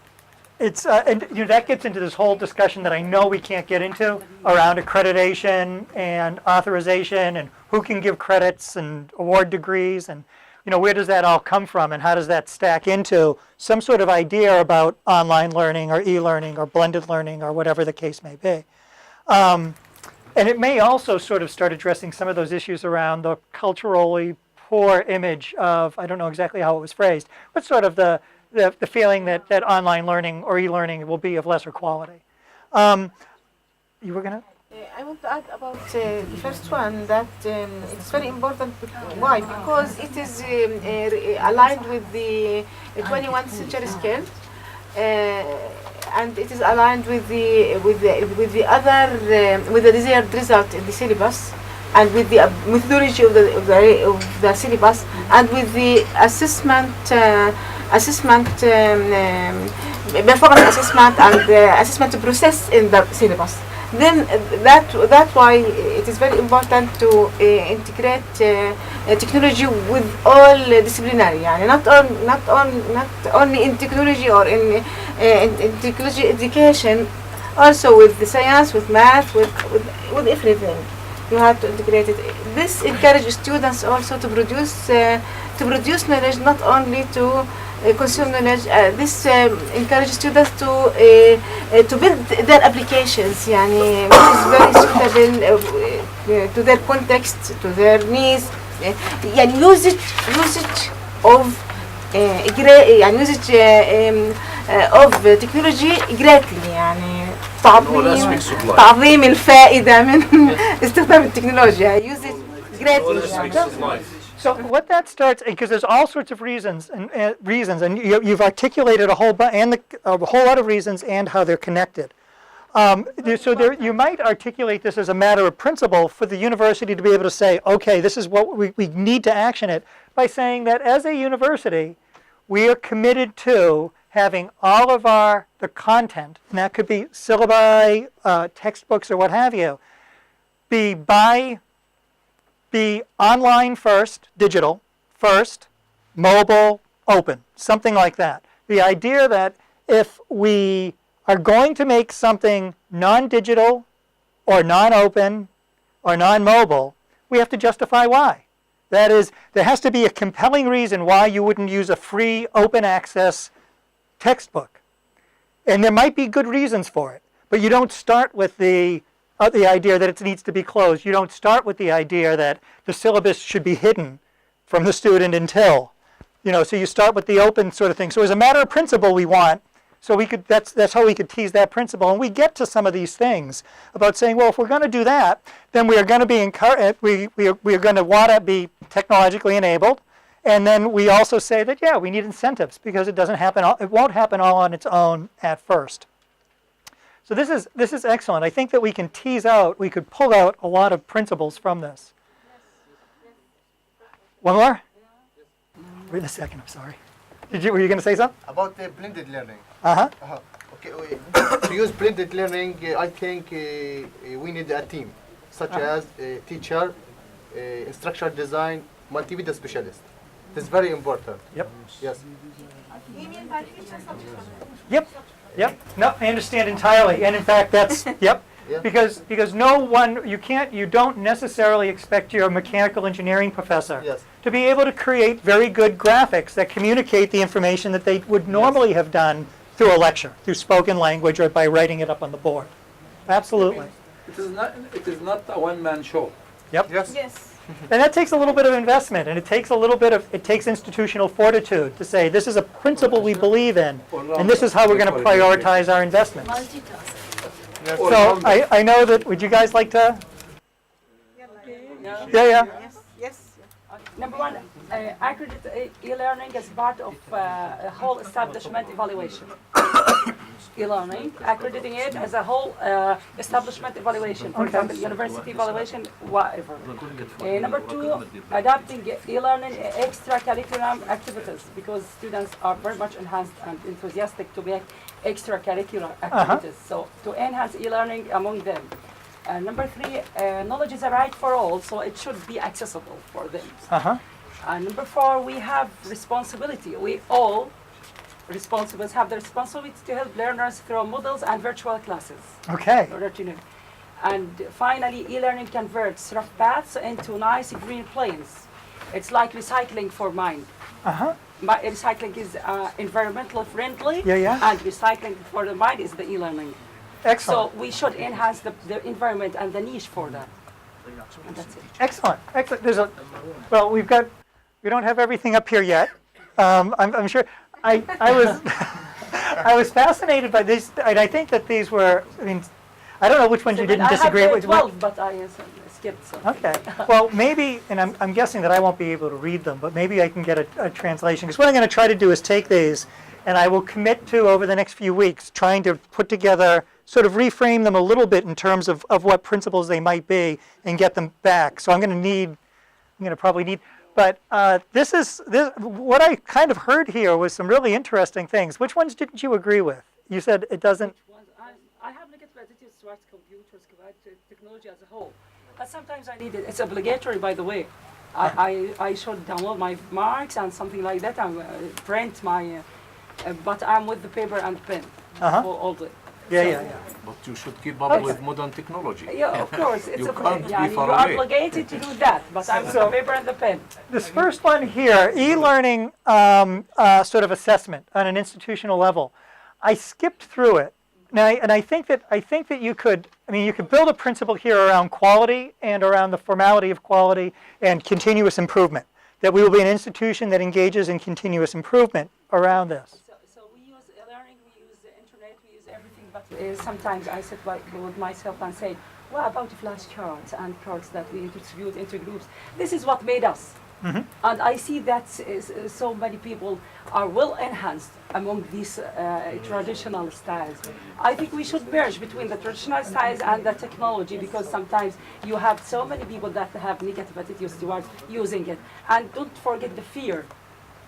B: It's that gets into this whole discussion that I know we can't get into around accreditation and authorization and who can give credits and award degrees and where does that all come from and how does that stack into some sort of idea about online learning or e-learning or blended learning or whatever the case may be. And it may also sort of start addressing some of those issues around the culturally poor image of, I don't know exactly how it was phrased, but sort of the feeling that online learning or e-learning will be of lesser quality. You were going to?
E: I want to add about the first one that it's very important. Why? Because it is aligned with the 21st century scale, and it is aligned with the desired result in the syllabus, and with the methodology of the syllabus, and with the performance assessment and assessment process in the syllabus. Then that's why it is very important to integrate technology with all disciplinary. not only in technology or in technology education, also with the science, with math, with everything. You have to integrate it. This encourages students also to produce knowledge, not only to consume knowledge. This encourages students to build their applications, which is very suitable to their context, to their needs. Usage of of technology greatly. تعظيم الفائدة من استخدام التكنولوجيا. Use it greatly.
B: So what that starts, because there's all sorts of reasons, and you've articulated a whole lot of reasons and how they're connected. You might articulate this as a matter of principle for the university to be able to say, okay, this is what we need to action it, by saying that as a university, we are committed to having all of the content, and that could be syllabi, textbooks, or what have you, be online first, digital first, mobile, open, something like that. The idea that if we are going to make something non-digital or non-open or non-mobile, we have to justify why. That is, there has to be a compelling reason why you wouldn't use a free, open access textbook. And there might be good reasons for it, but you don't start with the idea that it needs to be closed. You don't start with the idea that the syllabus should be hidden from the student until, so you start with the open sort of thing. So as a matter of principle, we want, that's how we could tease that principle. And we get to some of these things about saying, well, if we're going to do that, then we are going to be we are going to want to be technologically enabled. And then we also say that, yeah, we need incentives, because it won't happen all on its own at first. So this is excellent. I think that we could pull out a lot of principles from this. One more? Wait a second, I'm sorry. Were you going to say something?
G: About the blended learning.
B: Uh-huh.
G: Okay, to use blended learning, I think we need a team, such as a teacher, instructional design, multimedia specialist. This is very important.
B: Yep.
G: Yes.
E: You mean by teacher
B: Yep. Yep. No, I understand entirely. And in fact, that's yep.
G: Yeah.
B: Because you don't necessarily expect your mechanical engineering professor to be able to create very good graphics that communicate the information that they would normally have done through a lecture, through spoken language, or by writing it up on the board. Absolutely.
I: It is not a one-man show.
B: Yep.
E: Yes.
B: And that takes a little bit of investment, and it takes institutional fortitude to say, this is a principle we believe in, and this is how we're going to prioritize our investments. So I know that, would you guys like to? Yeah.
E: Yes.
C: Number one, accredited e-learning is part of a whole establishment evaluation. E-learning, accrediting it as a whole establishment evaluation, for example, university evaluation, whatever. Number two, adapting e-learning extracurricular activities, because students are very much enhanced and enthusiastic to make extracurricular activities. So to enhance e-learning among them. Number three, knowledge is a right for all, so it should be accessible for them. Number four, we have responsibility. We all responsibles have the responsibility to help learners through models and virtual classes.
B: Okay.
C: In order to know. And finally, e-learning converts rough paths into nice green plains. It's like recycling for mind. Recycling is environmental friendly, and recycling for the mind is the e-learning.
B: Excellent.
C: So we should enhance the environment and the niche for that. And that's it.
B: Excellent. We've got We don't have everything up here yet. I'm sure. I was I was fascinated by this, and I think that these were. I mean, I don't know which ones you didn't disagree
C: I have
B: with.
C: 12, but I skipped some.
B: Okay. Well, maybe, and I'm guessing that I won't be able to read them, but maybe I can get a translation. Because what I'm going to try to do is take these, and I will commit to, over the next few weeks, trying to put together, sort of reframe them a little bit in terms of what principles they might be, and get them back. So I'm going to probably need, but this what I kind of heard here was some really interesting things. Which ones didn't you agree with? You said it doesn't.
C: I have negative attitudes towards computers, technology as a whole. But sometimes I need it. It's obligatory, by the way. I should download my marks and something like that and print my. But I'm with the paper and pen all day.
B: Yeah.
H: But you should keep up with modern technology.
C: Yeah, of course. It's
H: You can't be far
C: you're
H: away.
C: obligated to do that. But I'm with the paper and the pen.
B: This first one here, e-learning sort of assessment on an institutional level. I skipped through it. Now, and I think that you could build a principle here around quality and around the formality of quality and continuous improvement. That we will be an institution that engages in continuous improvement around this.
C: So we use e-learning, we use the internet, we use everything. But sometimes I sit with myself and say, what about flashcards and cards that we distribute into groups? This is what made us.
B: Mm-hmm.
C: And I see that so many people are well enhanced among these traditional styles. I think we should merge between the traditional styles and the technology, because sometimes you have so many people that have negative attitudes towards using it. And don't forget the fear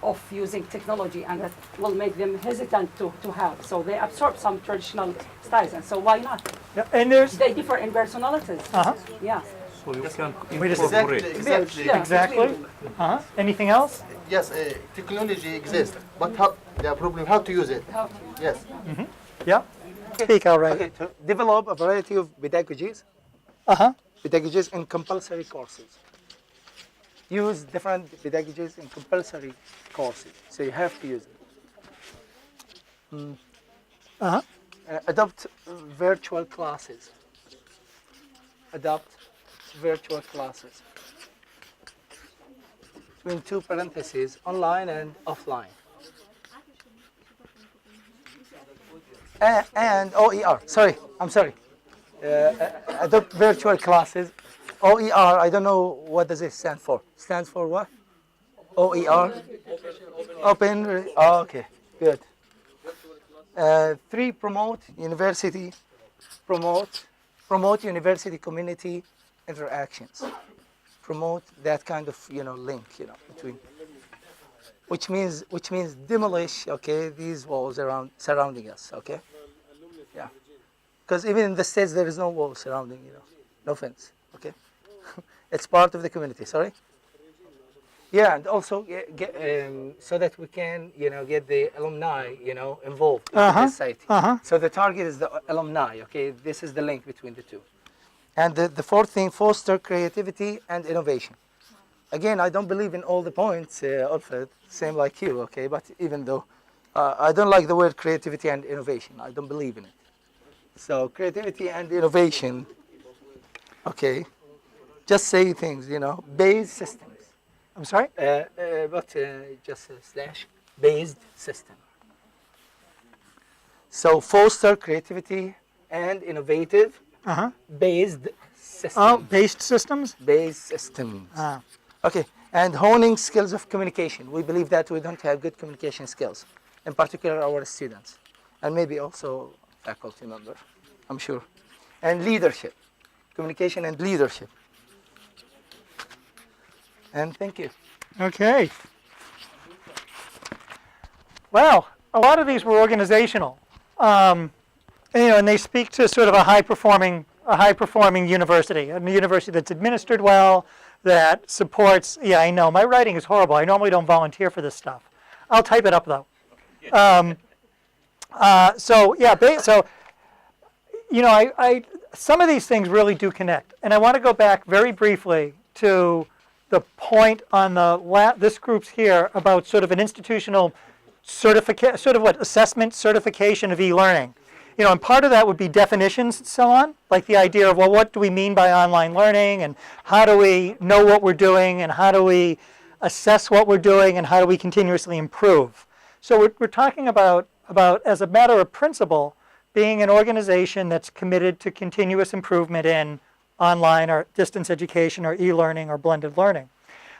C: of using technology, and that will make them hesitant to have. So they absorb some traditional styles, and so why not?
B: Yeah, and there's
C: They differ in personalities. Yeah.
H: So you can
B: Wait a second.
H: incorporate.
B: exactly. Anything else?
G: Yes, technology exists, but the problem how to use it. Yes.
B: Yeah. Speak, all right.
J: Okay, to develop a variety of pedagogies, pedagogies in compulsory courses. Use different pedagogies in compulsory courses, so you have to use it. Adopt virtual classes. Adopt virtual classes. Between two parentheses, online and offline. And OER, sorry, I'm sorry. Adopt virtual classes. OER, I don't know what does it stand for. Stands for what? OER? Open, okay, good. 3, promote university community interactions. Promote that kind of link between, which means demolish these walls surrounding us, yeah, because even in the States there is no wall surrounding, no fence, it's part of the community. Sorry. Yeah, and also so that we can get the alumni involved in the society. So the target is the alumni. This is the link between the two. And the fourth thing, foster creativity and innovation. Again, I don't believe in all the points, Alfred, same like you, but even though I don't like the word creativity and innovation, I don't believe in it. So creativity and innovation, just say things, based systems.
B: I'm sorry?
J: Just slash based system. So foster creativity and innovative based systems.
B: Oh, based systems?
J: Based systems. Okay, and honing skills of communication. We believe that we don't have good communication skills, in particular our students, and maybe also faculty member, I'm sure. And leadership, communication and leadership. And thank you.
B: Okay. Well, a lot of these were organizational, and they speak to sort of a high-performing university, a university that's administered well, that supports. Yeah, I know my writing is horrible. I normally don't volunteer for this stuff. I'll type it up though. Some of these things really do connect, and I want to go back very briefly to the point on this group's here about sort of an institutional assessment certification of e-learning. And part of that would be definitions and so on, like the idea of, well, what do we mean by online learning, and how do we know what we're doing, and how do we assess what we're doing, and how do we continuously improve. So we're talking about, as a matter of principle, being an organization that's committed to continuous improvement in online or distance education or e-learning or blended learning.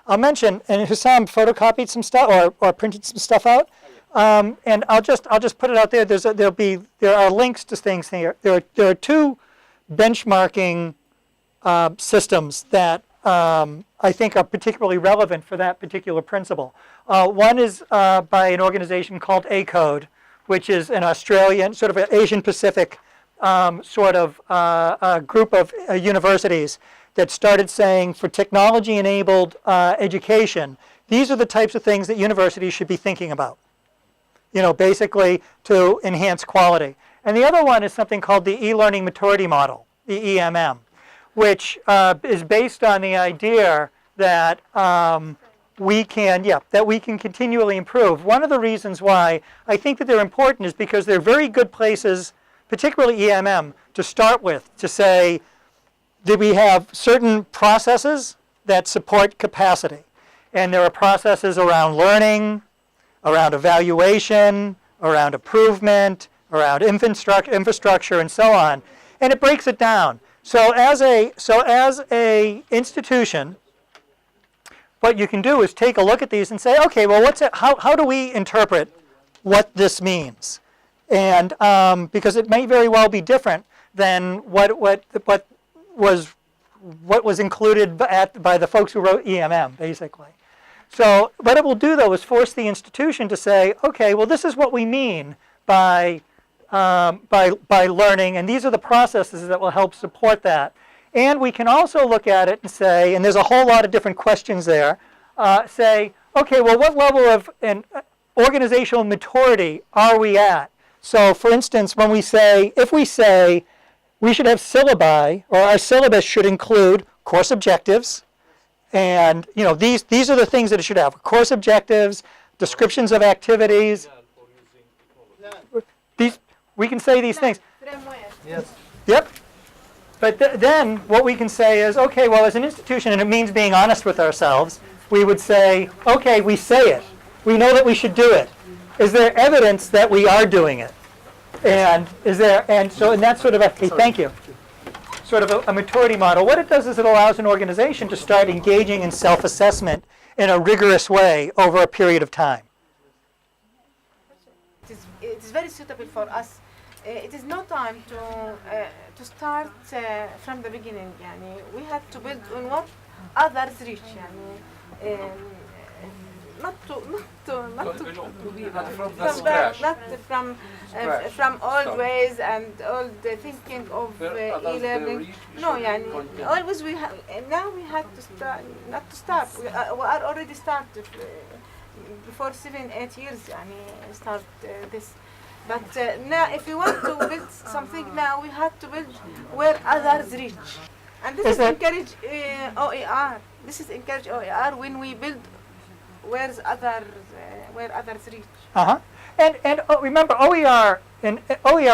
B: I'll mention, and Hussam photocopied some stuff or printed some stuff out, and I'll just put it out there. There are links to things here. There are two benchmarking systems that I think are particularly relevant for that particular principle. One is by an organization called ACODE, which is an Australian, sort of an Asian Pacific sort of group of universities that started saying for technology-enabled education, these are the types of things that universities should be thinking about, basically to enhance quality. And the other one is something called the e-learning maturity model, the EMM, which is based on the idea that we can continually improve. One of the reasons why I think that they're important is because they're very good places, particularly EMM, to start with, to say that we have certain processes that support capacity. And there are processes around learning, around evaluation, around improvement, around infrastructure, and so on. And it breaks it down. So as a institution, what you can do is take a look at these and say, okay, well, how do we interpret what this means? And because it may very well be different than what was included by the folks who wrote EMM, basically. So what it will do, though, is force the institution to say, okay, well, this is what we mean by learning, and these are the processes that will help support that. And we can also look at it and say, and there's a whole lot of different questions there, say, okay, well, what level of organizational maturity are we at? So, for instance, if we say we should have syllabi, or our syllabus should include course objectives, and these are the things that it should have: course objectives, descriptions of activities. We can say these things.
G: Yes.
B: Yep. But then what we can say is, okay, well, as an institution, and it means being honest with ourselves, we would say, okay, we say it. We know that we should do it. Is there evidence that we are doing it? And that's sort of thank you. Sort of a maturity model. What it does is it allows an organization to start engaging in self-assessment in a rigorous way over a period of time.
E: It is very suitable for us. It is no time to start from the beginning. We have to build on what others reach. Not from old ways and old thinking of e-learning. No, always now we have to start. Not to start. We are already started before 7-8 years. Start this. But now, if we want to build something now, we have to build where others reach. And this is encourage OER. This is encourage OER when we build where others reach.
B: And remember, OER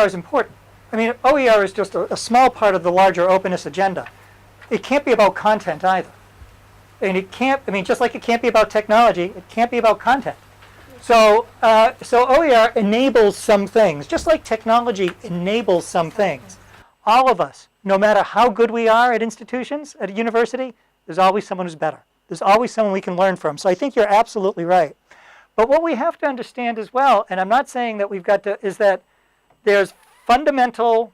B: is important. OER is just a small part of the larger openness agenda. It can't be about content either. And it can't. Just like it can't be about technology, it can't be about content. So OER enables some things, just like technology enables some things. All of us, no matter how good we are at institutions, at a university, there's always someone who's better. There's always someone we can learn from. So I think you're absolutely right. But what we have to understand as well, and I'm not saying that we've got to, is that there's fundamental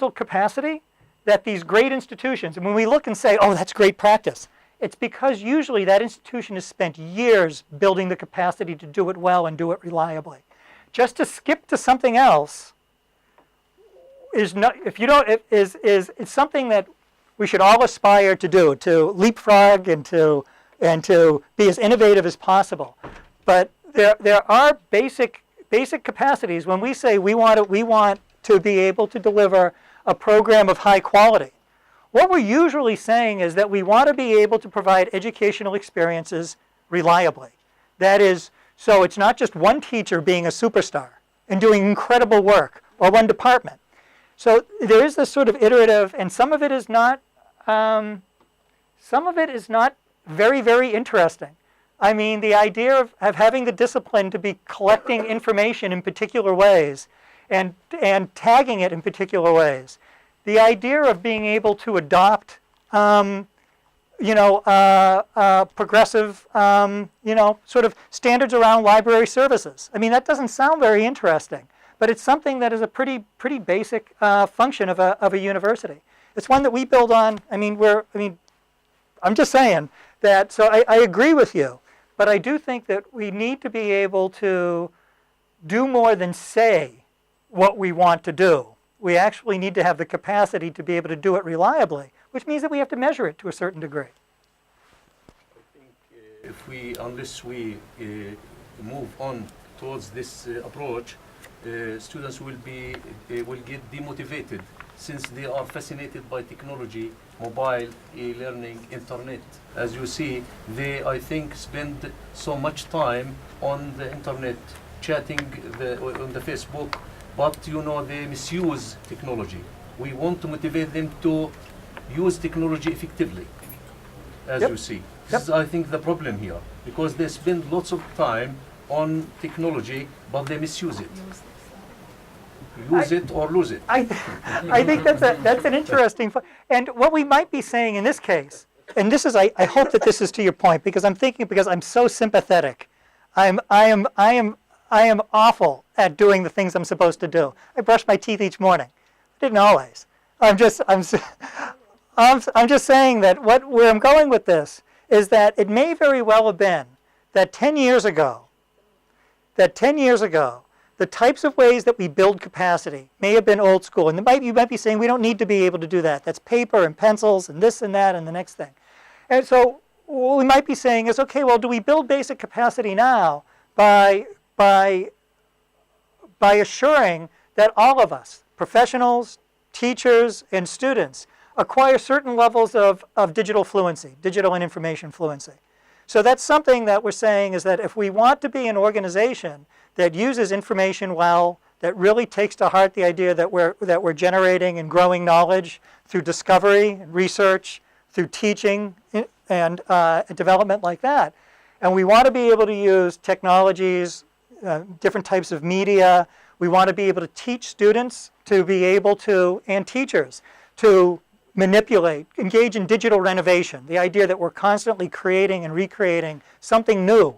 B: capacity that these great institutions, and when we look and say, oh, that's great practice, it's because usually that institution has spent years building the capacity to do it well and do it reliably. Just to skip to something else is not, it's something that we should all aspire to do, to leapfrog and to be as innovative as possible. But there are basic capacities when we say we want to be able to deliver a program of high quality. What we're usually saying is that we want to be able to provide educational experiences reliably. That is, so it's not just one teacher being a superstar and doing incredible work, or one department. So there is this sort of iterative, and some of it is not very, very interesting. I mean, the idea of having the discipline to be collecting information in particular ways and tagging it in particular ways. The idea of being able to adopt, progressive, sort of standards around library services. I mean, that doesn't sound very interesting, but it's something that is a pretty basic function of a university. It's one that we build on. I'm just saying that. So I agree with you, but I do think that we need to be able to do more than say what we want to do. We actually need to have the capacity to be able to do it reliably, which means that we have to measure it to a certain degree.
H: I think unless we move on towards this approach, students will get demotivated since they are fascinated by technology, mobile, e-learning, internet. As you see, they, I think, spend so much time on the internet, chatting on the Facebook, but they misuse technology. We want to motivate them to use technology effectively, as you see. This is, I think, the problem here, because they spend lots of time on technology, but they misuse it. Use it or lose it.
B: I think that's an interesting, and what we might be saying in this case, and this is, I hope that this is to your point, because I'm so sympathetic. I am awful at doing the things I'm supposed to do. I brush my teeth each morning. I didn't always. I'm just saying that where I'm going with this is that it may very well have been that 10 years ago, the types of ways that we build capacity may have been old school. And you might be saying we don't need to be able to do that. That's paper and pencils and this and that and the next thing. And so what we might be saying is, okay, well, do we build basic capacity now by assuring that all of us, professionals, teachers, and students, acquire certain levels of digital fluency, digital and information fluency. So that's something that we're saying is that if we want to be an organization that uses information well, that really takes to heart the idea that we're generating and growing knowledge through discovery and research, through teaching and development like that, and we want to be able to use technologies, different types of media. We want to be able to teach students to be able to, and teachers, to manipulate, engage in digital renovation, the idea that we're constantly creating and recreating something new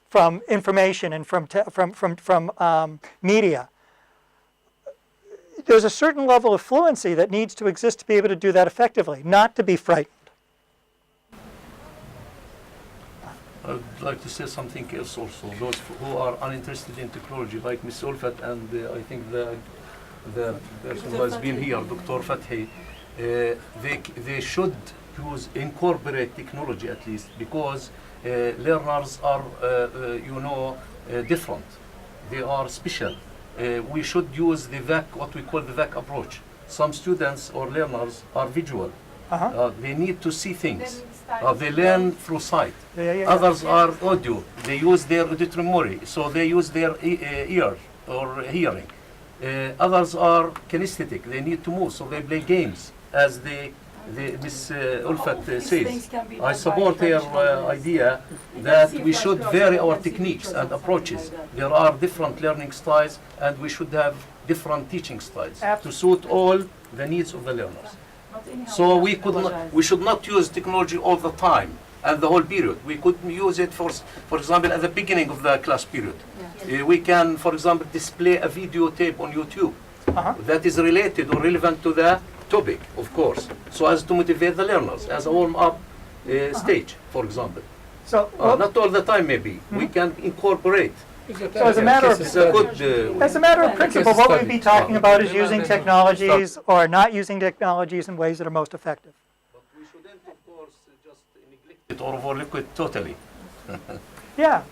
B: from information and from media. There's a certain level of fluency that needs to exist to be able to do that effectively, not to be frightened.
H: I'd like to say something else also. Those who are uninterested in technology, like Ms. Ulfat and I think the person who has been here, Dr. Fathi, they should incorporate technology at least, because learners are, different. They are special. We should use the VAC, what we call the VAC approach. Some students or learners are visual. They need to see things. They learn through sight. Others are audio. They use their auditory memory, so they use their ear or hearing. Others are kinesthetic. They need to move, so they play games. As Ms. Ulfat says, I support her idea that we should vary our techniques and approaches. There are different learning styles, and we should have different teaching styles to suit all the needs of the learners. So we should not use technology all the time and the whole period. We could use it for example, at the beginning of the class period. We can, for example, display a videotape on YouTube that is related or relevant to the topic, of course, so as to motivate the learners as a warm-up stage, for example.
B: So
H: not all the time, maybe. We can incorporate.
B: So as a matter of principle, what we'd be talking about is using technologies or not using technologies in ways that are most effective.
H: But we shouldn't, of course, just neglect it or overlook it totally.
B: Yeah.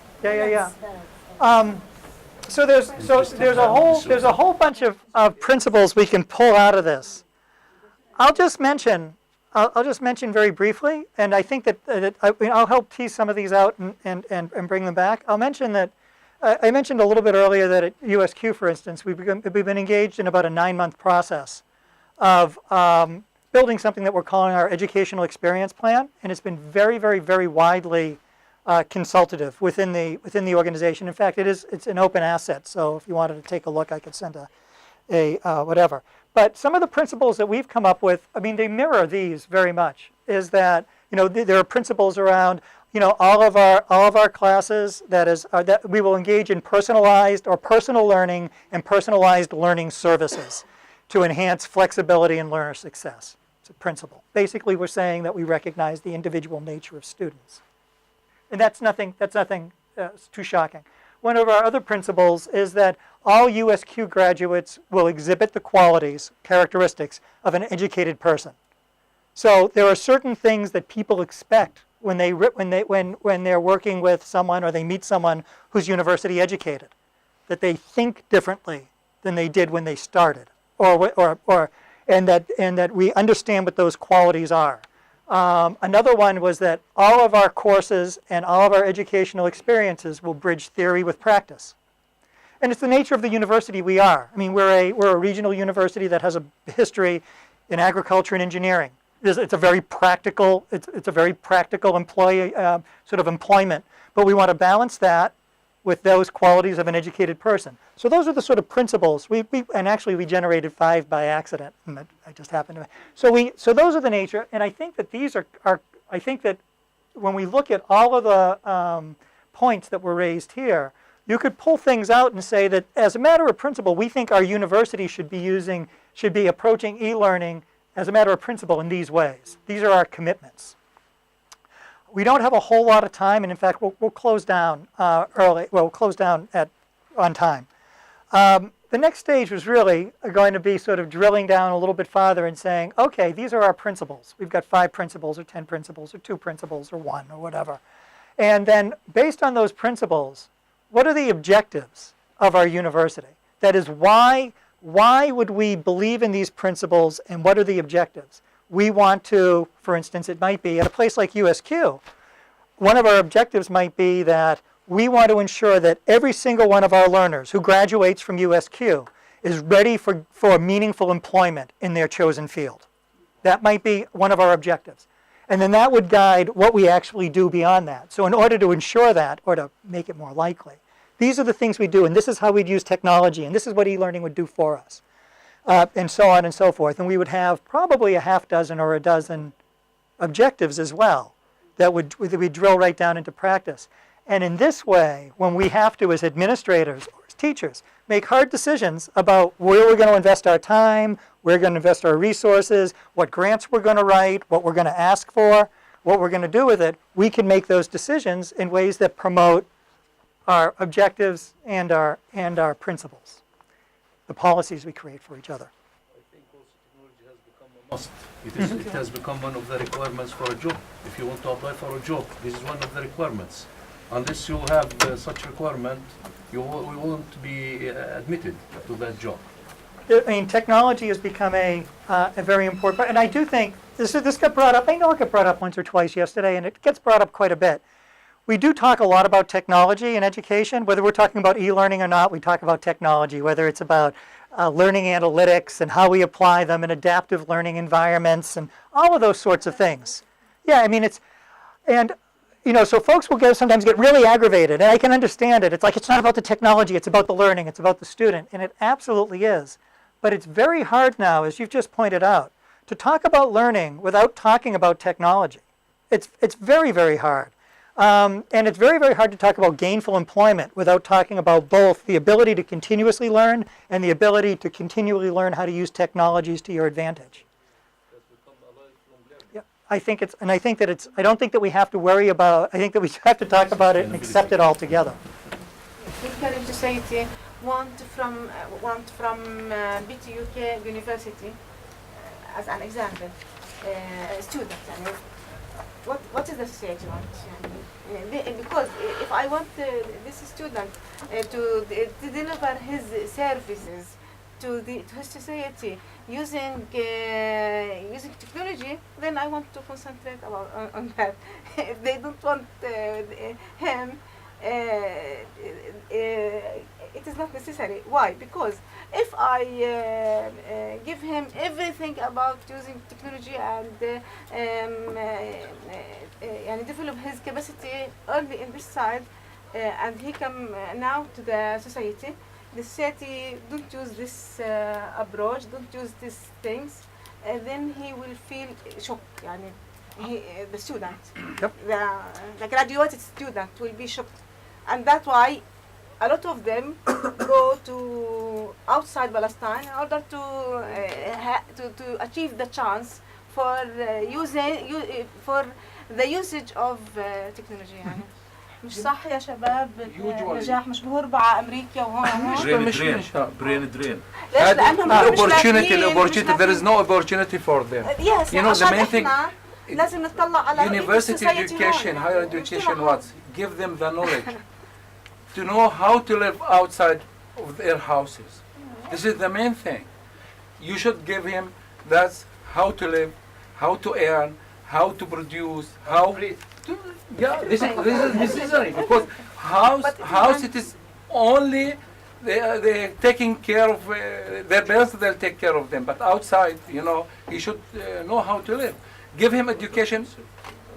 B: So there's a whole bunch of principles we can pull out of this. I'll just mention very briefly, and I think that I'll help tease some of these out and bring them back. I'll mention that I mentioned a little bit earlier that at USQ, for instance, we've been engaged in about a 9-month process of building something that we're calling our educational experience plan, and it's been very, very, very widely consultative within the organization. In fact, it's an open asset. So if you wanted to take a look, I could send a whatever. But some of the principles that we've come up with, I mean, they mirror these very much. Is that there are principles around all of our classes that we will engage in personalized or personal learning and personalized learning services to enhance flexibility and learner success. It's a principle. Basically, we're saying that we recognize the individual nature of students. And that's nothing too shocking. One of our other principles is that all USQ graduates will exhibit the qualities, characteristics of an educated person. So there are certain things that people expect when they're working with someone or they meet someone who's university educated, that they think differently than they did when they started, and that we understand what those qualities are. Another one was that all of our courses and all of our educational experiences will bridge theory with practice. And it's the nature of the university we are. I mean, we're a regional university that has a history in agriculture and engineering. It's a very practical employee sort of employment, but we want to balance that with those qualities of an educated person. So those are the sort of principles. And actually we generated 5 by accident. And I just happened to. So those are the nature. And I think that these are I think that when we look at all of the points that were raised here, you could pull things out and say that as a matter of principle, we think our university should be approaching e-learning as a matter of principle in these ways. These are our commitments. We don't have a whole lot of time, and in fact, we'll close down early. Well, we'll close down on time. The next stage was really going to be sort of drilling down a little bit farther and saying, okay, these are our principles. We've got 5 principles or 10 principles or 2 principles or 1 or whatever. And then based on those principles, what are the objectives of our university? That is, why would we believe in these principles, and what are the objectives? We want to, for instance, it might be at a place like USQ, one of our objectives might be that we want to ensure that every single one of our learners who graduates from USQ is ready for meaningful employment in their chosen field. That might be one of our objectives. And then that would guide what we actually do beyond that. So in order to ensure that, or to make it more likely, these are the things we do, and this is how we'd use technology, and this is what e-learning would do for us, and so on and so forth. And we would have probably a half dozen or a dozen objectives as well that we drill right down into practice. And in this way, when we have to, as administrators or as teachers, make hard decisions about where we're going to invest our time, where we're going to invest our resources, what grants we're going to write, what we're going to ask for, what we're going to do with it, we can make those decisions in ways that promote our objectives and our principles, the policies we create for each other.
H: I think also technology has become a must. It has become one of the requirements for a job. If you want to apply for a job, this is one of the requirements. Unless you have such requirement, we won't be admitted to that job.
B: I mean, technology has become a very important, and I do think this got brought up. I know it got brought up once or twice yesterday, and it gets brought up quite a bit. We do talk a lot about technology in education, whether we're talking about e-learning or not. We talk about technology, whether it's about learning analytics and how we apply them in adaptive learning environments and all of those sorts of things. Yeah, I mean, so folks will sometimes get really aggravated, and I can understand it. It's like, it's not about the technology, it's about the learning, it's about the student, and it absolutely is. But it's very hard now, as you've just pointed out, to talk about learning without talking about technology. It's very, very hard. And it's very, very hard to talk about gainful employment without talking about both the ability to continuously learn and the ability to continually learn how to use technologies to your advantage. Yeah, I don't think that we have to worry about, I think that we have to talk about it and accept it altogether.
E: Technical Society want from BTUK University, as an example, students. What is the society want? Because if I want this student to deliver his services to his society using technology, then I want to concentrate on that. If they don't want him it is not necessary. Why? Because if I give him everything about using technology and develop his capacity early in this side, and he come now to the society don't use this approach, don't use these things, then he will feel shocked. The student,
B: Yep.
E: the graduated student will be shocked, and that's why a lot of them go to outside Palestine in order to achieve the chance for for the usage of technology. مش صح يا شباب النجاح مش بهرب على امريكا وهون
I: brain drain.
E: ليش؟ لانهم مش
I: Opportunity. There is no opportunity for them.
E: Yes,
I: You know, the main thing.
E: لازم نطلع على
I: University education, higher education, what? Give them the knowledge to know how to live outside of their houses. This is the main thing. You should give him that's how to live, how to earn, how to produce, how to, yeah, this is necessary because house it is only they taking care of their parents, they'll take care of them, but outside, you know, he should know how to live. Give him education,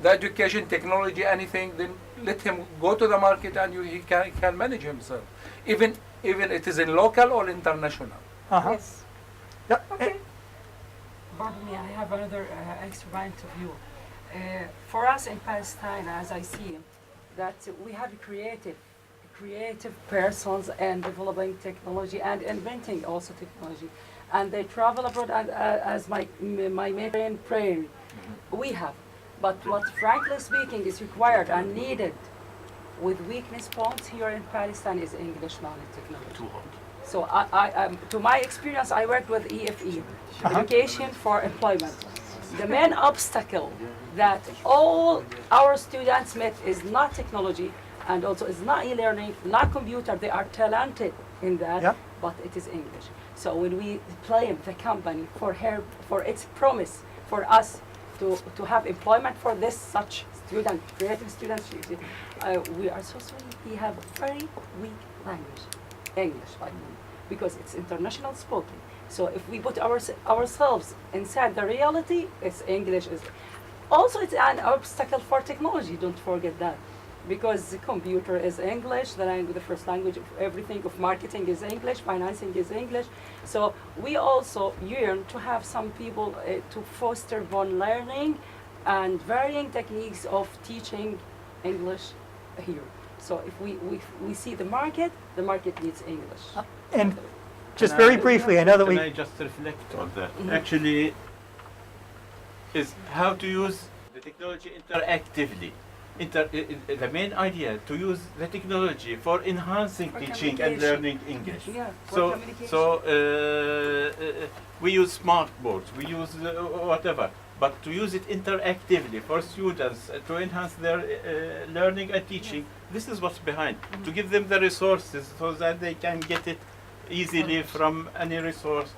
I: the education, technology, anything, then let him go to the market and he can manage himself. Even it is in local or international.
B: Uh-huh.
E: Yes.
B: Yeah.
E: Okay.
C: Pardon me, I have another extra point of view. For us in Palestine, as I see, that we have creative persons and developing technology and inventing also technology, and they travel abroad and as my main prayer, we have. But what, frankly speaking, is required and needed with weakness points here in Palestine is English knowledge technology. So to my experience, I worked with EFE, Education for Employment. The main obstacle that all our students met is not technology and also is not e-learning, not computer. They are talented in that,
B: Yep.
C: but it is English. So when we blame the company for its promise for us to have employment for this such student, creative students, we are so sorry. We have a very weak language, English, by the way, because it's international spoken. So if we put ourselves inside the reality, it's English. Also, it's an obstacle for technology. Don't forget that, because the computer is English, the first language of everything of marketing is English, financing is English. So we also yearn to have some people to foster one learning and varying techniques of teaching English here. So if we see the market needs English.
B: And just very briefly, I know that
A: Can I just reflect on that? Actually, is how to use the technology interactively. The main idea to use the technology for enhancing teaching and learning English.
C: Yeah, for
A: So
C: communication.
A: we use smart boards, we use whatever, but to use it interactively for students to enhance their learning and teaching. This is what's behind. To give them the resources so that they can get it easily from any resource.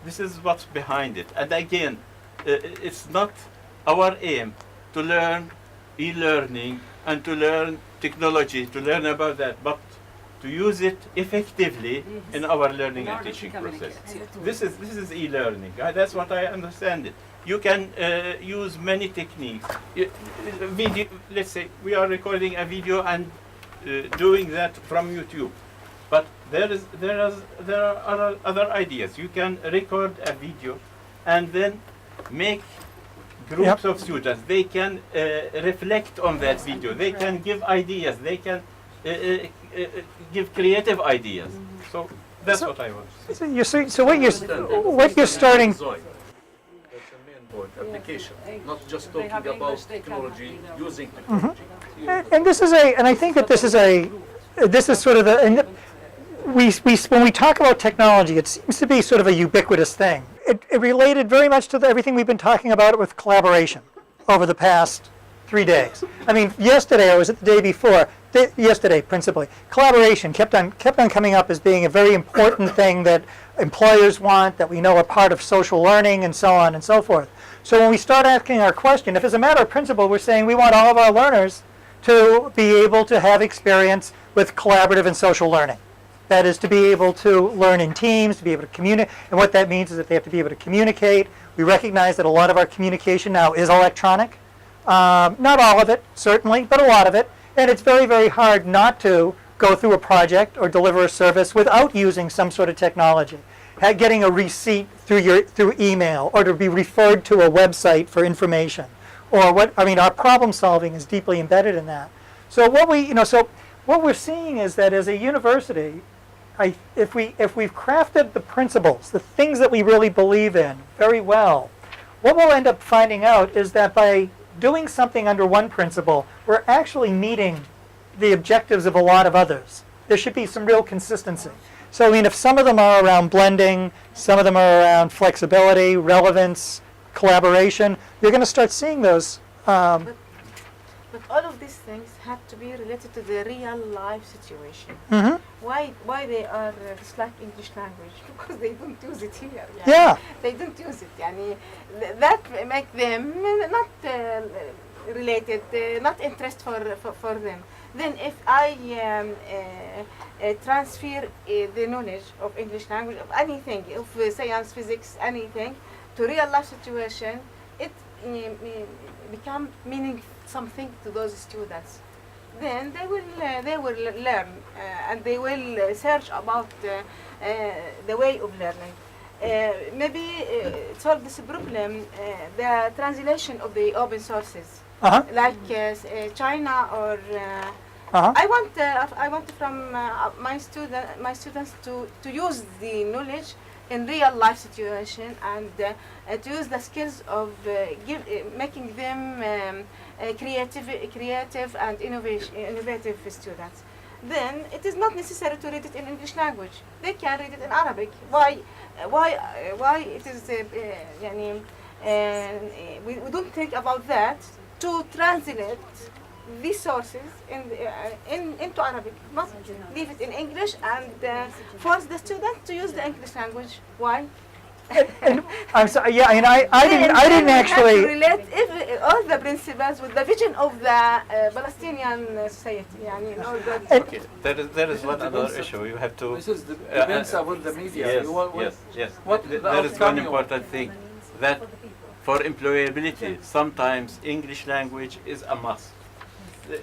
A: This is what's behind it. And again, it's not our aim to learn e-learning and to learn technology, to learn about that, but to use it effectively in our learning and teaching process. This is e-learning. That's what I understand it. You can use many techniques. Video, let's say we are recording a video and doing that from YouTube. But there are other ideas. You can record a video and then make groups of students. They can reflect on that video. They can give ideas. They can give creative ideas. So that's what I want to say.
B: so what you're starting.
H: That's the main point, application, not just talking about technology, using technology.
B: And this is and I think that this is sort of and when we talk about technology, it seems to be sort of a ubiquitous thing. It related very much to everything we've been talking about with collaboration over the past 3 days. I mean, yesterday or was it the day before? Yesterday, principally, collaboration kept on coming up as being a very important thing that employers want, that we know are part of social learning, and so on and so forth. So when we start asking our question, if as a matter of principle we're saying we want all of our learners to be able to have experience with collaborative and social learning. That is, to be able to learn in teams, to be able to communicate. And what that means is that they have to be able to communicate. We recognize that a lot of our communication now is electronic. Not all of it, certainly, but a lot of it. And it's very, very hard not to go through a project or deliver a service without using some sort of technology. Getting a receipt through email, or to be referred to a website for information. Or our problem solving is deeply embedded in that. So what we're seeing is that as a university, if we've crafted the principles, the things that we really believe in very well, what we'll end up finding out is that by doing something under one principle, we're actually meeting the objectives of a lot of others. There should be some real consistency. So if some of them are around blending, some of them are around flexibility, relevance, collaboration, you're going to start seeing those.
E: But all of these things have to be related to the real life situation. Why they are dislike English language? Because they don't use it here.
B: Yeah.
E: They don't use it. That make them not related, not interest for them. Then if I transfer the knowledge of English language, of anything, of science, physics, anything, to real life situation, it become meaning something to those students. Then they will learn and they will search about the way of learning. Maybe solve this problem, the translation of the open sources, like China or. I want from my students to use the knowledge in real life situation and to use the skills of making them creative and innovative students. Then it is not necessary to read it in English language. They can read it in Arabic. Why it is we don't think about that to translate these sources into Arabic, not leave it in English and force the student to use the English language. Why?
B: And I'm sorry. Yeah, and I didn't actually
E: have to relate all the principles with the vision of the Palestinian society.
A: Okay, there is one other issue. You have to.
I: This is depends upon the media.
A: Yes.
I: What
A: There is one important thing that for employability, sometimes English language is a must.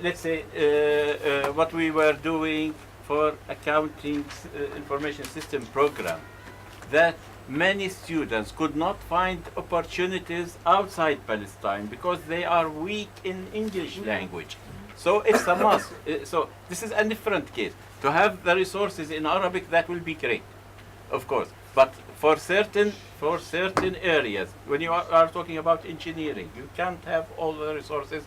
A: Let's say what we were doing for accounting information system program, that many students could not find opportunities outside Palestine because they are weak in English language. So it's a must. So this is a different case. To have the resources in Arabic, that will be great, of course. But for certain areas, when you are talking about engineering, you can't have all the resources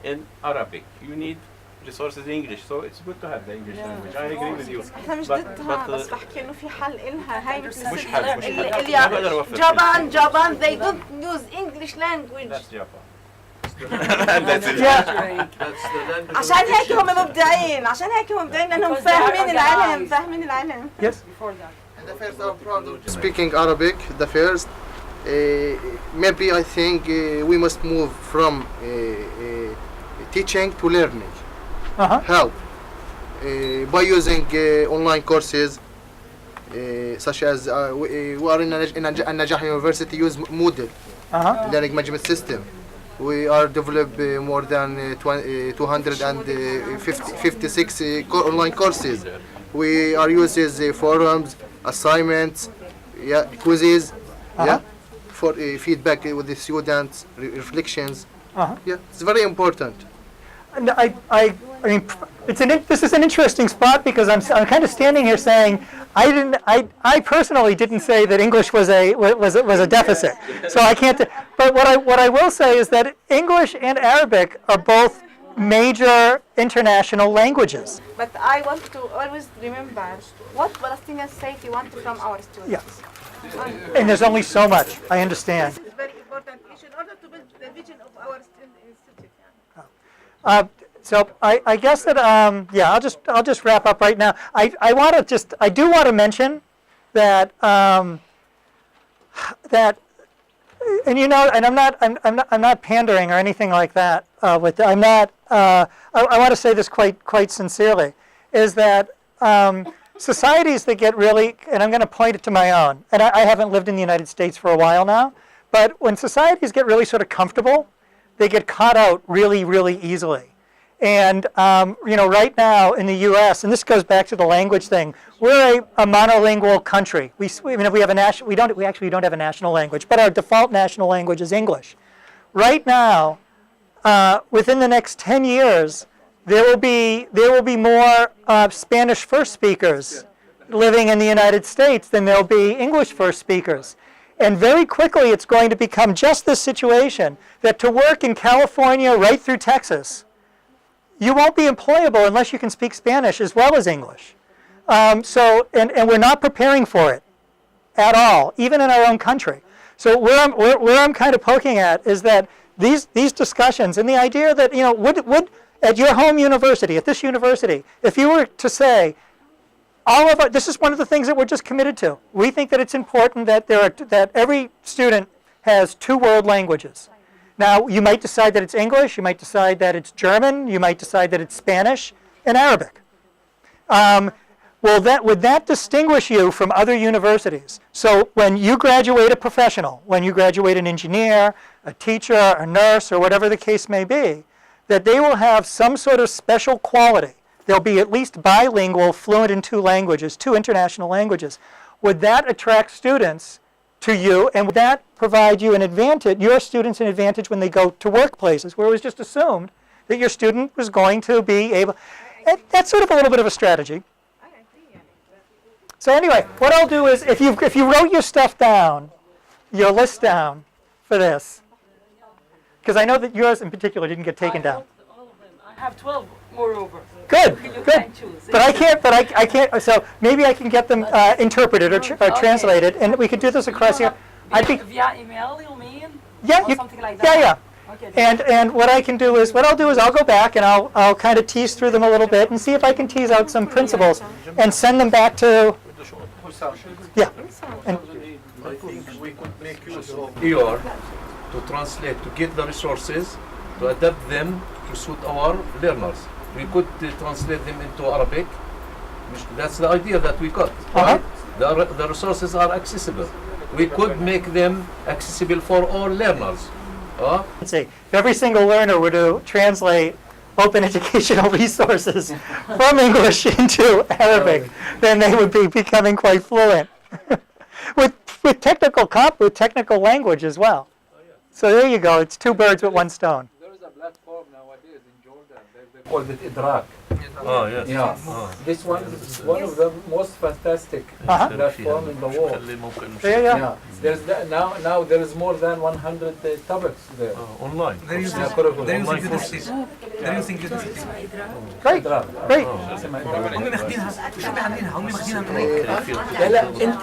A: in Arabic. You need resources in English, so it's good to have the English language. I agree with you.
E: احنا مش ضدها بس بحكي انه في حل إلها هاي مثل
A: مش حل ما بقدر اوفر
E: Japan they don't use English language.
A: That's Japan.
B: Yeah.
H: That's the language.
E: عشان هيك هم مبدعين لانهم فاهمين العلم.
B: Yes.
G: And the first I'm proud of speaking Arabic. The first, maybe I think we must move from teaching to learning. How? By using online courses, such as we are in Najah University use Moodle, learning management system. We are develop more than 256 online courses. We are uses forums, assignments, quizzes, for feedback with the students, reflections. It's very important.
B: And I mean, this is an interesting spot because I'm kind of standing here saying I personally didn't say that English was a deficit, so I can't. But what I will say is that English and Arabic are both major international languages.
E: But I want to always remember what Palestinian society wants from our students.
B: Yeah. And there's only so much. I understand.
E: This is very important issue in order to build the vision of our institute.
B: So I guess that I'll just wrap up right now. I do want to mention that that and you know, and I'm not pandering or anything like that. I want to say this quite sincerely, is that societies that get really, and I'm going to point it to my own, and I haven't lived in the United States for a while now, but when societies get really sort of comfortable, they get caught out really, really easily. And you know, right now in the U.S., and this goes back to the language thing, we're a monolingual country. We actually don't have a national language, but our default national language is English. Right now, within the next 10 years, there will be more Spanish first speakers living in the United States than there'll be English first speakers. And very quickly, it's going to become just this situation that to work in California right through Texas, you won't be employable unless you can speak Spanish as well as English. And we're not preparing for it at all, even in our own country. So where I'm kind of poking at is that these discussions and the idea that, you know, would at your home university, at this university, if you were to say, this is one of the things that we're just committed to. We think that it's important that that every student has 2 world languages. Now, you might decide that it's English, you might decide that it's German, you might decide that it's Spanish and Arabic. Would that distinguish you from other universities? So when you graduate a professional, when you graduate an engineer, a teacher, a nurse, or whatever the case may be, that they will have some sort of special quality. They'll be at least bilingual, fluent in 2 languages, 2 international languages. Would that attract students to you, and would that provide you an advantage, your students an advantage when they go to workplaces, where it was just assumed that your student was going to be able, that's sort of a little bit of a strategy. So anyway, what I'll do is, if you wrote your stuff down, your list down for this, because I know that yours in particular didn't get taken down.
C: All of them. I have 12 moreover.
B: Good,
C: You
B: good.
C: can choose.
B: But I can't, so maybe I can get them interpreted or translated, and we could do this across here.
C: Via email, you mean?
B: Yeah,
C: Or something like that?
B: yeah.
C: Okay.
B: And what I'll do is I'll go back and I'll kind of tease through them a little bit and see if I can tease out some principles and send them back to, yeah. And
H: I think we could make use of ER to translate, to get the resources, to adapt them to suit our learners. We could translate them into Arabic. That's the idea that we got. Right? The resources are accessible. We could make them accessible for all learners.
B: Let's see, if every single learner were to translate open educational resources from English into Arabic, then they would be becoming quite fluent with technical language as well. So there you go. It's 2 birds with 1 stone.
I: There is a platform nowadays in Jordan. They call it Idrak.
H: Oh, yes.
I: Yeah. This one is one of the most fantastic platform in the world.
B: There you go.
I: Yeah. There's now there is more than 100 topics there.
H: Online.
D: They're using
B: Great, great.
D: هم ماخدينها شو عاملينها هم ماخدينها من
I: لا انت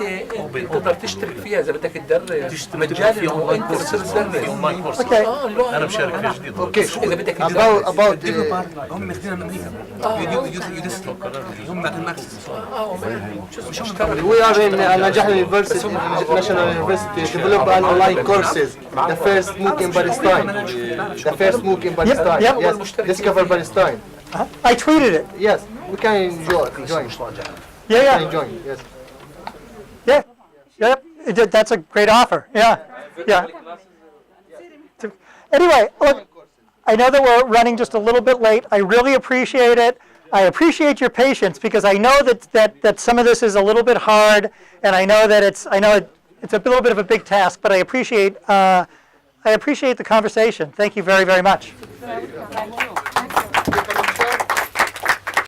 I: تقدر تشترك فيها اذا بدك تدرس مجانا وانت تصير تدرس.
B: Okay.
H: أنا بشارك فيها جديد.
I: اذا بدك
G: about
D: هم ماخدينها من امريكا يدرسوا هم بعد الماكس
G: we are in Najah University, National University, develop online courses. The first MOOC in Palestine. The first MOOC in Palestine.
B: Yep.
G: Yes, discover Palestine.
B: I tweeted it.
G: Yes, we can join.
B: Yeah,
G: Can join. Yes.
B: yeah. That's a great offer. Yeah, yeah. Anyway, look, I know that we're running just a little bit late. I really appreciate it. I appreciate your patience because I know that some of this is a little bit hard, and I know that it's a little bit of a big task. But I appreciate the conversation. Thank you very, very much.
C: Thank you.